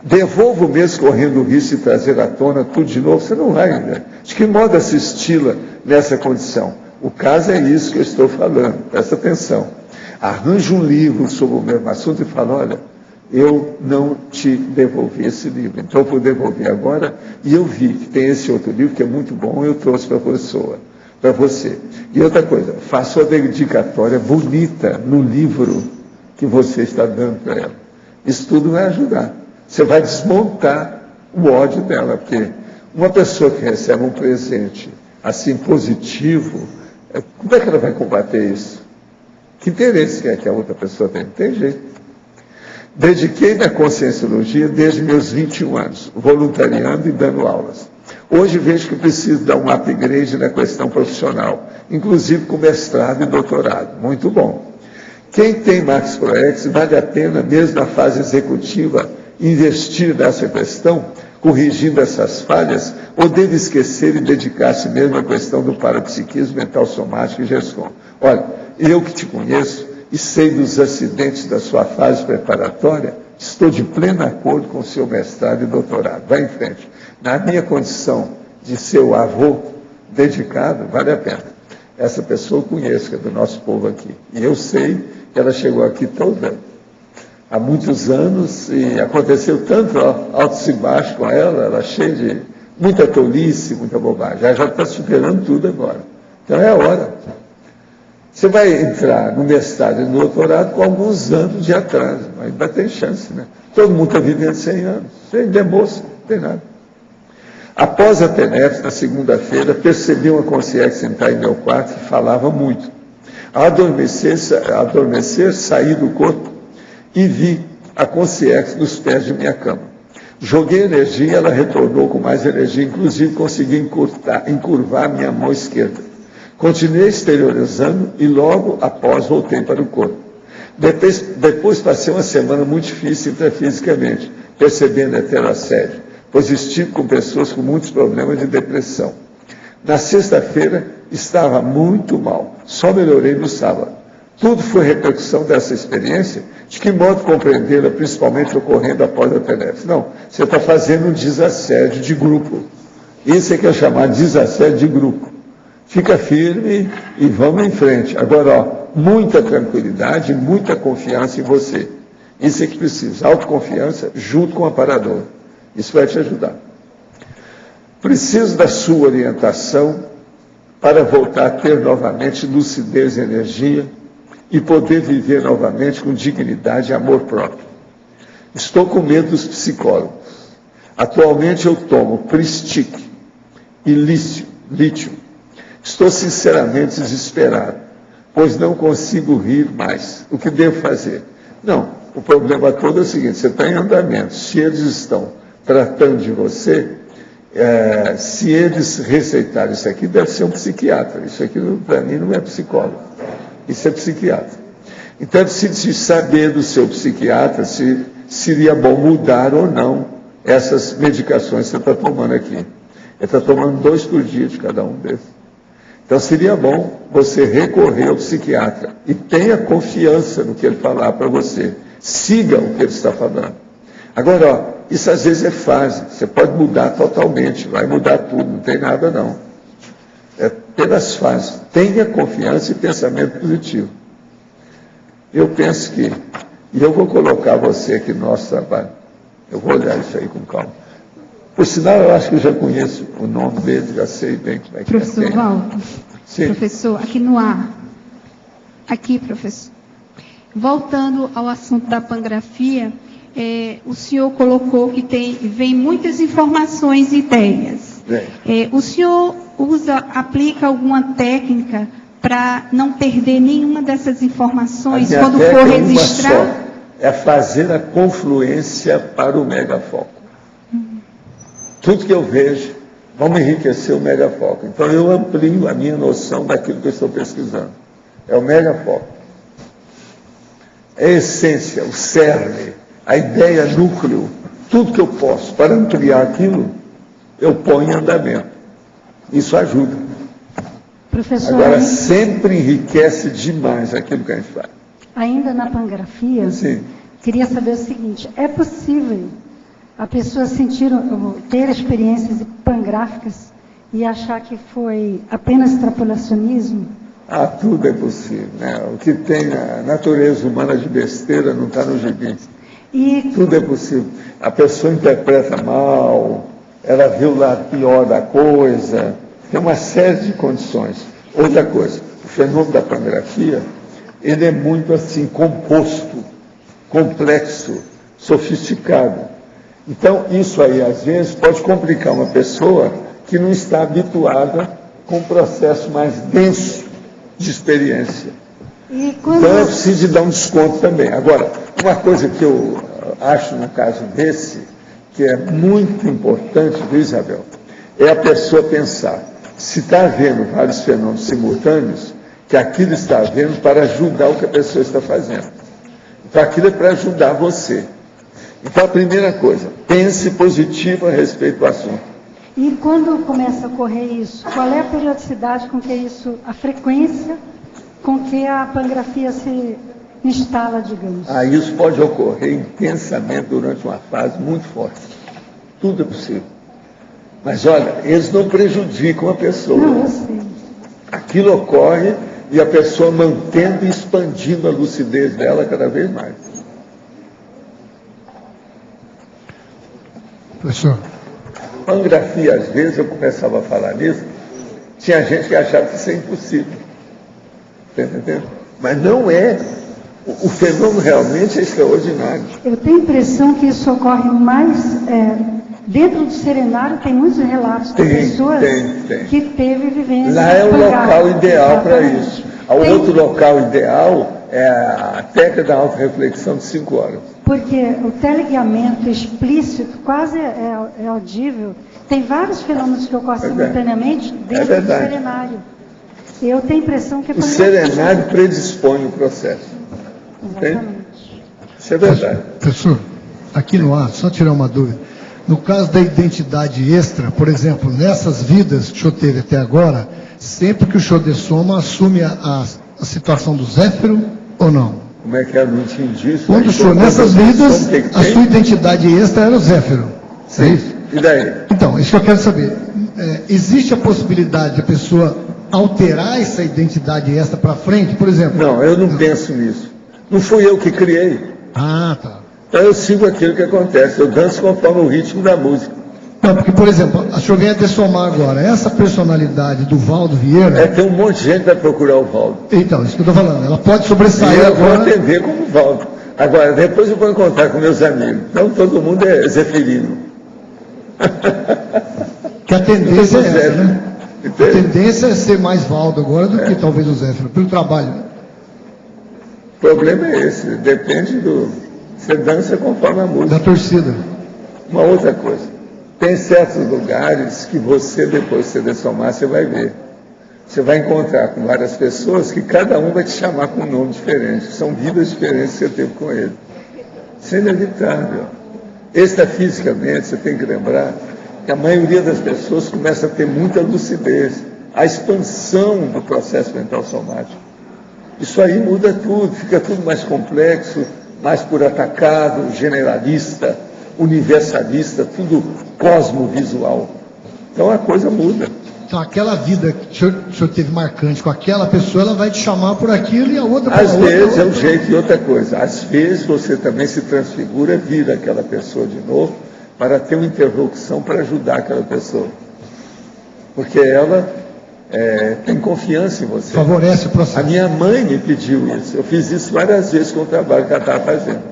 Devolvo mesmo correndo o risco de trazer à tona tudo de novo, você não vai, né? De que modo assisti-la nessa condição? O caso é isso que eu estou falando, presta atenção. Arranja um livro sobre o mesmo assunto e fala, olha, eu não te devolvi esse livro, então eu vou devolver agora, e eu vi que tem esse outro livro que é muito bom, eu trouxe para a pessoa, para você. E outra coisa, faça uma dedicatória bonita no livro que você está dando para ela. Isso tudo vai ajudar. Você vai desmontar o ódio dela, porque uma pessoa que recebe um presente assim positivo, como é que ela vai combater isso? Que interesse é que a outra pessoa tem? Não tem jeito. Dediquei-me à Conscienciologia desde meus 21 anos, voluntariando e dando aulas. Hoje vejo que preciso dar um upgrade na questão profissional, inclusive com mestrado e doutorado. Muito bom. Quem tem Max ProEx, vale a pena, mesmo na fase executiva, investir nessa questão, corrigindo essas falhas, ou deve esquecer e dedicar-se mesmo à questão do parapsiquismo mental somático e GESCOM? Olha, eu que te conheço e sei dos acidentes da sua fase preparatória, estou de pleno acordo com o seu mestrado e doutorado. Vai em frente. Na minha condição de seu avô dedicado, vale a pena. Essa pessoa eu conheço, que é do nosso povo aqui. E eu sei que ela chegou aqui toda há muitos anos e aconteceu tanto altos e baixos com ela cheia de muita tolice, muita bobagem. Ela já está superando tudo agora. Então é a hora. Você vai entrar no mestrado e no doutorado com alguns anos de atraso, mas ainda tem chance, né? Todo mundo está vivendo 100 anos. Você ainda é moço, não tem nada. Após a TENEPS, na segunda-feira, percebi uma consciência sentar em meu quarto e falava muito. Ao adormecer, saí do corpo e vi a consciência nos pés de minha cama. Joguei energia e ela retornou com mais energia, inclusive consegui encurvar minha mão esquerda. Continuei exteriorizando e logo após voltei para o corpo. Depois passei uma semana muito difícil intrafisicamente, percebendo até o assédio, pois estive com pessoas com muitos problemas de depressão. Na sexta-feira estava muito mal, só melhorei no sábado. Tudo foi repercussão dessa experiência? De que modo compreendê-la, principalmente ocorrendo após a TENEPS? Não, você está fazendo um desassédio de grupo. Isso é que é chamar de desassédio de grupo. Fica firme e vamos em frente. Agora, ó, muita tranquilidade, muita confiança em você. Isso é que precisa, autoconfiança junto com o amparador. Isso vai te ajudar. Preciso da sua orientação para voltar a ter novamente lucidez e energia e poder viver novamente com dignidade e amor próprio. Estou com medo dos psicólogos. Atualmente eu tomo Pristic e lítio. Estou sinceramente desesperado, pois não consigo rir mais. O que devo fazer? Não, o problema todo é o seguinte, você está em andamento. Se eles estão tratando de você, se eles receitarem isso aqui, deve ser um psiquiatra. Isso aqui, para mim, não é psicólogo. Isso é psiquiatra. Então, é preciso saber do seu psiquiatra se seria bom mudar ou não essas medicações que você está tomando aqui. Ele está tomando 2 por dia de cada um desses. Então, seria bom você recorrer ao psiquiatra e tenha confiança no que ele falar para você. Siga o que ele está falando. Agora, ó, isso às vezes é fase. Você pode mudar totalmente, vai mudar tudo, não tem nada não. É apenas fase. Tenha confiança e pensamento positivo. Eu penso que E eu vou colocar você aqui no nosso trabalho. Eu vou olhar isso aí com calma. Por sinal, eu acho que eu já conheço o nome dele, já sei bem como é que Professor Valdo, Sim. professor, aqui no ar. Aqui, professor. Voltando ao assunto da pangrafia, o senhor colocou que vem muitas informações e ideias. O senhor aplica alguma técnica para não perder nenhuma dessas informações quando for registrar? É fazer a confluência para o megafoco. Tudo que eu vejo, vamos enriquecer o megafoco. Então eu amplio a minha noção daquilo que eu estou pesquisando. É o megafoco. É a essência, o cerne, a ideia núcleo. Tudo que eu posso para ampliar aquilo, eu ponho em andamento. Isso ajuda. Professor, agora, sempre enriquece demais aquilo que a gente faz. Ainda na pangrafia, Sim. Queria saber o seguinte, é possível a pessoa ter experiências pangráficas e achar que foi apenas extrapolacionismo? Tudo é possível, né? O que tem na natureza humana de besteira não está no gibi. Tudo é possível. A pessoa interpreta mal, ela viu lá pior da coisa, tem uma série de condições. Outra coisa, o fenômeno da pangrafia, ele é muito assim, composto, complexo, sofisticado. Então, isso aí, às vezes, pode complicar uma pessoa que não está habituada com um processo mais denso de experiência. Então, é preciso de dar um desconto também. Agora, uma coisa que eu acho no caso desse, que é muito importante, viu, Isabel, é a pessoa pensar, se está havendo vários fenômenos simultâneos, que aquilo está havendo para ajudar o que a pessoa está fazendo. Então, aquilo é para ajudar você. Então, a primeira coisa, pense positivo a respeito do assunto. E quando começa a ocorrer isso, qual é a periodicidade com que isso, a frequência com que a pangrafia se instala, digamos? Isso pode ocorrer intensamente durante uma fase muito forte. Tudo é possível. Mas, olha, eles não prejudicam a pessoa. Não, eu sei. Aquilo ocorre e a pessoa mantendo e expandindo a lucidez dela cada vez mais. Professor. Pangrafia, às vezes, eu começava a falar nisso, tinha gente que achava que isso é impossível. Está entendendo? Mas não é. O fenômeno realmente é extraordinário. Eu tenho a impressão que isso ocorre mais dentro do serenário, tem muitos relatos de pessoas que teve vivência. Lá é o local ideal para isso. O outro local ideal é a técnica da autorreflexão de 5 horas. Porque o teleguiamento explícito quase é audível. Tem vários fenômenos que ocorrem simultaneamente dentro do serenário. Eu tenho a impressão que... O serenário predispõe o processo. Exatamente. Isso é verdade. Professor, aqui no ar, só tirar uma dúvida. No caso da identidade extra, por exemplo, nessas vidas que o senhor teve até agora, sempre que o senhor dessoma, assume a situação do Zéfiro ou não? Como é que eu não entendi isso? Quando o senhor, nessas vidas, a sua identidade extra era o Zéfiro. Sim. É isso? E daí? Então, isso que eu quero saber. Existe a possibilidade de a pessoa alterar essa identidade extra para frente, por exemplo? Não, eu não penso nisso. Não fui eu que criei. Tá. Então eu sigo aquilo que acontece. Eu danço conforme o ritmo da música. Não, porque, por exemplo, a senhor vem a dessomar agora. Essa personalidade do Valdo Vieira... tem um monte de gente que vai procurar o Valdo. Então, isso que eu estou falando. Ela pode sobressair eu agora... vou atender como Valdo. Agora, depois eu vou encontrar com meus amigos. Então, todo mundo é Zeferino. Que a tendência é essa, né? A tendência é ser mais Valdo agora do que talvez o Zéfiro, pelo trabalho. O problema é esse. Depende do... Você dança conforme a música. Da torcida. Uma outra coisa. Tem certos lugares que você, depois de você dessomar, você vai ver. Você vai encontrar com várias pessoas que cada um vai te chamar com um nome diferente. São vidas diferentes que você teve com ele. Isso é inevitável. Extrafisicamente, você tem que lembrar que a maioria das pessoas começa a ter muita lucidez. A expansão do processo mental somático. Isso aí muda tudo, fica tudo mais complexo, mais por atacado, generalista, universalista, tudo cosmovisual. Então a coisa muda. Então, aquela vida que o senhor teve marcante com aquela pessoa, ela vai te chamar por aquilo e a outra por outra. Às vezes é um outra. jeito e outra coisa. Às vezes você também se transfigura, vira aquela pessoa de novo, para ter uma interlocução para ajudar aquela pessoa. Porque ela tem confiança em você. Favorece o processo. A minha mãe me pediu isso. Eu fiz isso várias vezes com o trabalho que ela estava fazendo.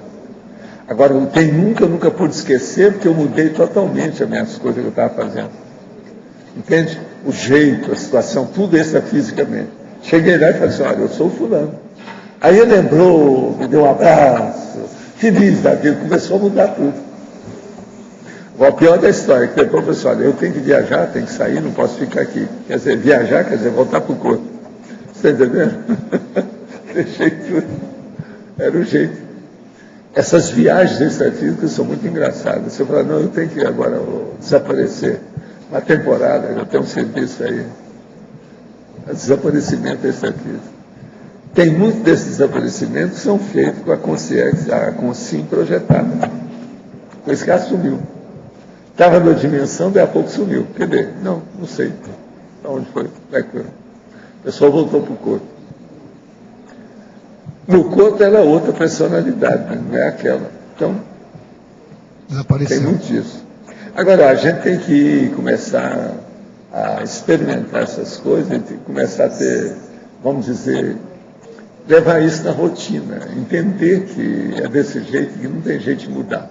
Agora, eu nunca pude esquecer, porque eu mudei totalmente as minhas coisas que eu estava fazendo. Entende? O jeito, a situação, tudo extrafisicamente. Cheguei lá e falei assim, olha, eu sou o fulano. Aí ele lembrou, me deu um abraço, feliz da vida, começou a mudar tudo. O pior da história, que depois eu falei, olha, eu tenho que viajar, tenho que sair, não posso ficar aqui. Quer dizer, viajar, quer dizer, voltar para o corpo. Você está entendendo? Deixei tudo. Era o jeito. Essas viagens extrafísicas são muito engraçadas. Você fala, não, eu tenho que agora desaparecer. Uma temporada, eu tenho um serviço aí. Desaparecimento extrafísico. Tem muitos desses desaparecimentos que são feitos com a consciência, com o sim projetada. Por isso que ela sumiu. Estava na dimensão, daí a pouco sumiu. Cadê? Não sei. Onde foi? O pessoal voltou para o corpo. No corpo era outra personalidade, não é aquela. Então, tem muito disso. Agora, a gente tem que começar a experimentar essas coisas, a gente tem que começar a ter, vamos dizer, levar isso na rotina, entender que é desse jeito, que não tem jeito de mudar.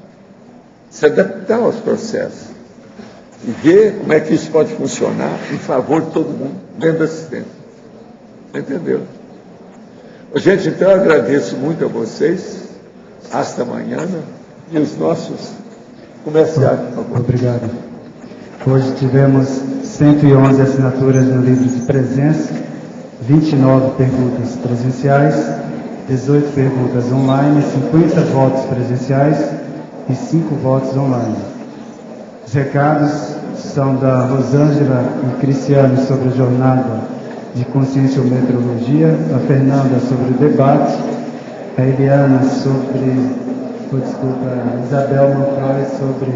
Se adaptar aos processos e ver como é que isso pode funcionar em favor de todo mundo dentro da assistência. Entendeu? Gente, então eu agradeço muito a vocês. Hasta amanhã. E os nossos comerciais, por favor. Obrigado. Hoje tivemos 111 assinaturas no livro de presença, 29 perguntas presenciais, 18 perguntas online, 50 votos presenciais e 5 votos online. Os recados são da Rosângela e Cristiano sobre a jornada de conscienciometrologia, a Fernanda sobre o debate, a Eliana sobre, a Isabel Monfroy sobre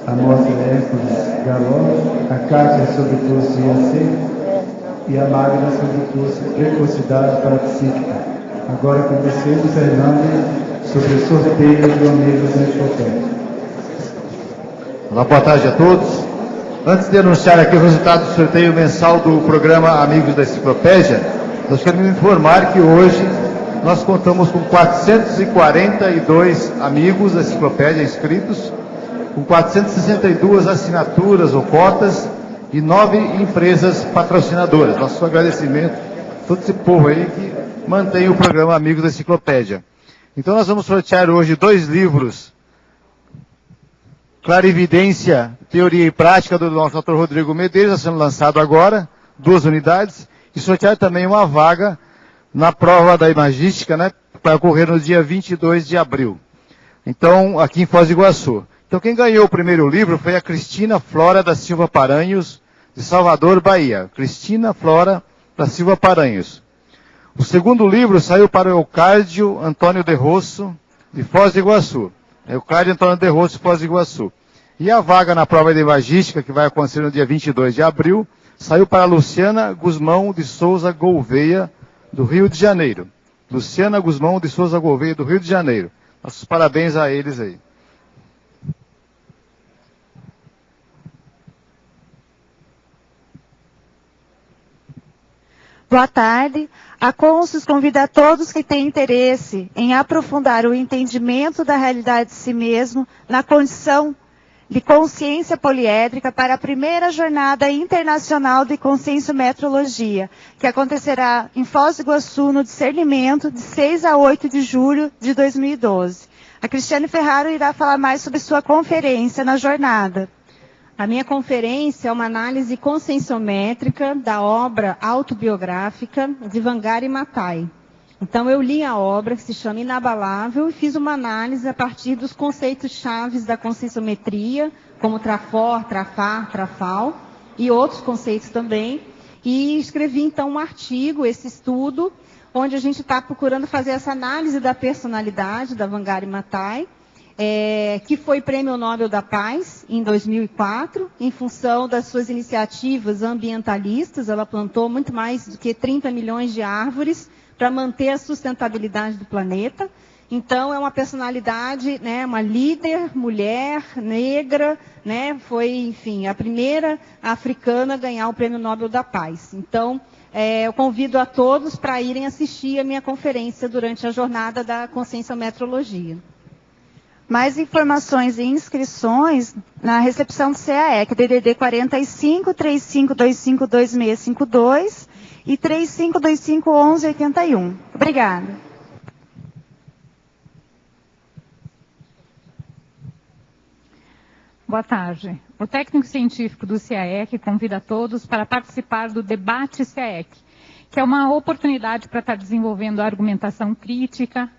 a mostra Hércules Galó, a Kátia sobre o curso IAC e a Magna sobre o curso Precocidade Parapsíquica. Agora com você, Fernanda, sobre o sorteio do Amigos da Enciclopédia. Olá, boa tarde a todos. Antes de anunciar aqui o resultado do sorteio mensal do programa Amigos da Enciclopédia, nós queremos informar que hoje nós contamos com 442 amigos da Enciclopédia inscritos, com 462 assinaturas ou cotas e 9 empresas patrocinadoras. Nosso agradecimento a todo esse povo aí que mantém o programa Amigos da Enciclopédia. Então nós vamos sortear hoje 2 livros, Clarividência, Teoria e Prática, do nosso Dr. Rodrigo Medeiros, está sendo lançado agora, 2 unidades, e sortear também uma vaga na prova da Imagística, né, para ocorrer no dia 22 de abril. Então, aqui em Foz do Iguaçu. Então, quem ganhou o primeiro livro foi a Cristina Flora da Silva Paranhos, de Salvador, Bahia. Cristina Flora da Silva Paranhos. O segundo livro saiu para o Eucárdio Antônio de Rosso, de Foz do Iguaçu. Eucárdio Antônio de Rosso, Foz do Iguaçu. E a vaga na prova de Imagística, que vai acontecer no dia 22 de abril, saiu para a Luciana Guzmão de Souza Gouveia, do Rio de Janeiro. Luciana Guzmão de Souza Gouveia, do Rio de Janeiro. Nossos parabéns a eles aí. Boa tarde. A Consus convida a todos que têm interesse em aprofundar o entendimento da realidade de si mesmo na condição de consciência poliédrica para a primeira jornada internacional de conscienciometrologia, que acontecerá em Foz do Iguaçu, no Discernimento, de 6 a 8 de julho de 2012. A Cristiane Ferraro irá falar mais sobre sua conferência na jornada. A minha conferência é uma análise conscienciométrica da obra autobiográfica de Wangari Maathai. Então, eu li a obra, que se chama Inabalável, e fiz uma análise a partir dos conceitos chaves da conscienciometria, como trafor, trafar, trafal, e outros conceitos também. E escrevi, então, um artigo, esse estudo, onde a gente está procurando fazer essa análise da personalidade da Wangari Maathai, que foi Prêmio Nobel da Paz em 2004, em função das suas iniciativas ambientalistas. Ela plantou muito mais do que 30 milhões de árvores para manter a sustentabilidade do planeta. Então, é uma personalidade, né, uma líder, mulher, negra, né, foi, enfim, a primeira africana a ganhar o Prêmio Nobel da Paz. Então, eu convido a todos para irem assistir a minha conferência durante a jornada da conscienciometrologia. Mais informações e inscrições na recepção do CAEC, DDD 45 3525 2652 e 3525 1181. Obrigada. Boa tarde. O técnico científico do CAEC convida todos para participar do debate CAEC, que é uma oportunidade para estar desenvolvendo a argumentação crítica,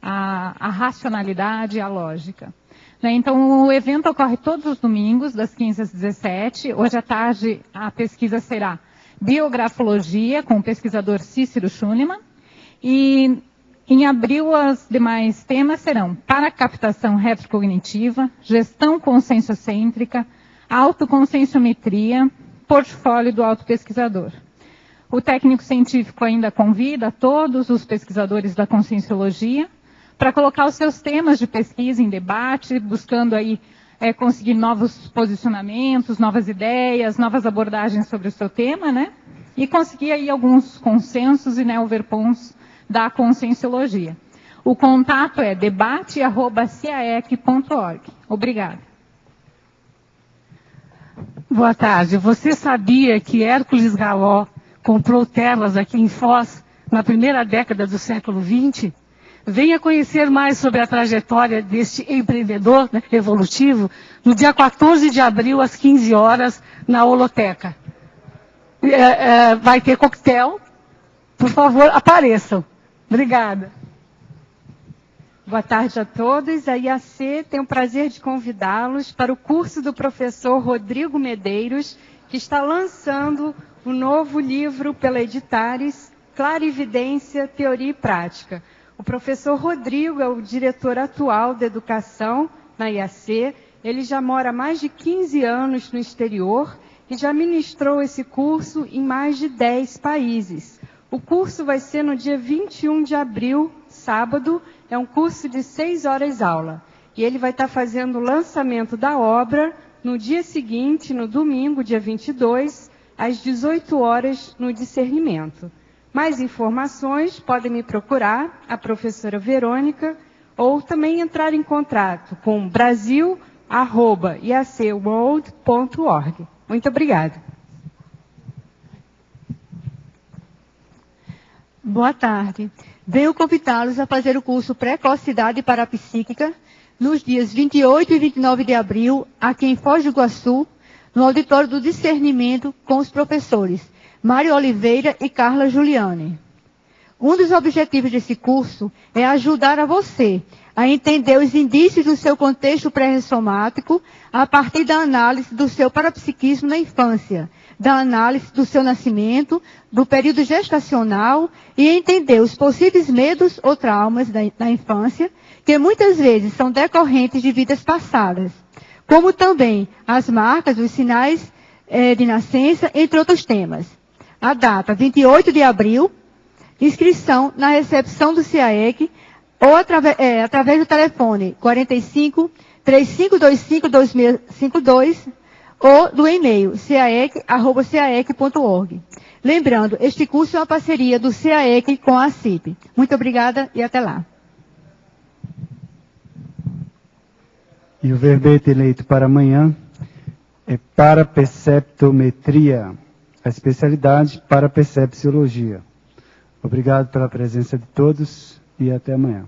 a racionalidade e a lógica. Então, o evento ocorre todos os domingos, das 15 às 17. Hoje à tarde, a pesquisa será Biografologia, com o pesquisador Cícero Schunemann. E em abril, os demais temas serão Paracaptação retrocognitiva, Gestão conscienciocêntrica, Autoconscienciometria, Portfólio do autopesquisador. O técnico científico ainda convida todos os pesquisadores da conscienciologia para colocar os seus temas de pesquisa em debate, buscando aí conseguir novos posicionamentos, novas ideias, novas abordagens sobre o seu tema, né? E conseguir aí alguns consensos e neoverpons da conscienciologia. O contato é debate@caec.org. Obrigada. Boa tarde. Você sabia que Hércules Galó comprou terras aqui em Foz na primeira década do século XX? Venha conhecer mais sobre a trajetória deste empreendedor, né, evolutivo no dia 14 de abril, às 15 horas, na Holoteca. Vai ter coquetel. Por favor, apareçam. Obrigada. Boa tarde a todos. A IAC tem o prazer de convidá-los para o curso do professor Rodrigo Medeiros, que está lançando o novo livro pela Editares, Clarividência, Teoria e Prática. O professor Rodrigo é o diretor atual da educação na IAC. Ele já mora há mais de 15 anos no exterior e já ministrou esse curso em mais de 10 países. O curso vai ser no dia 21 de abril, sábado. É um curso de 6 horas aula. E ele vai estar fazendo o lançamento da obra no dia seguinte, no domingo, dia 22, às 18 horas, no Discernimento. Mais informações, podem me procurar, a professora Verônica, ou também entrar em contato com brasil@iacworld.org. Muito obrigada. Boa tarde. Venho convidá-los a fazer o curso Precocidade Parapsíquica nos dias 28 e 29 de abril, aqui em Foz do Iguaçu, no Auditório do Discernimento, com os professores Mário Oliveira e Carla Giuliani. Um dos objetivos desse curso é ajudar a você a entender os indícios do seu contexto pré-ressomático a partir da análise do seu parapsiquismo na infância, da análise do seu nascimento, do período gestacional e entender os possíveis medos ou traumas da infância, que muitas vezes são decorrentes de vidas passadas, como também as marcas, os sinais de nascença, entre outros temas. A data, 28 de abril, inscrição na recepção do CAEC ou através do telefone 45 3525 2652 ou do e-mail caec@caec.org. Lembrando, este curso é uma parceria do CAEC com a CIP. Muito obrigada e até lá. E o verbete eleito para amanhã é Paraperceptometria, a especialidade Parapercepciologia. Obrigado pela presença de todos e até amanhã.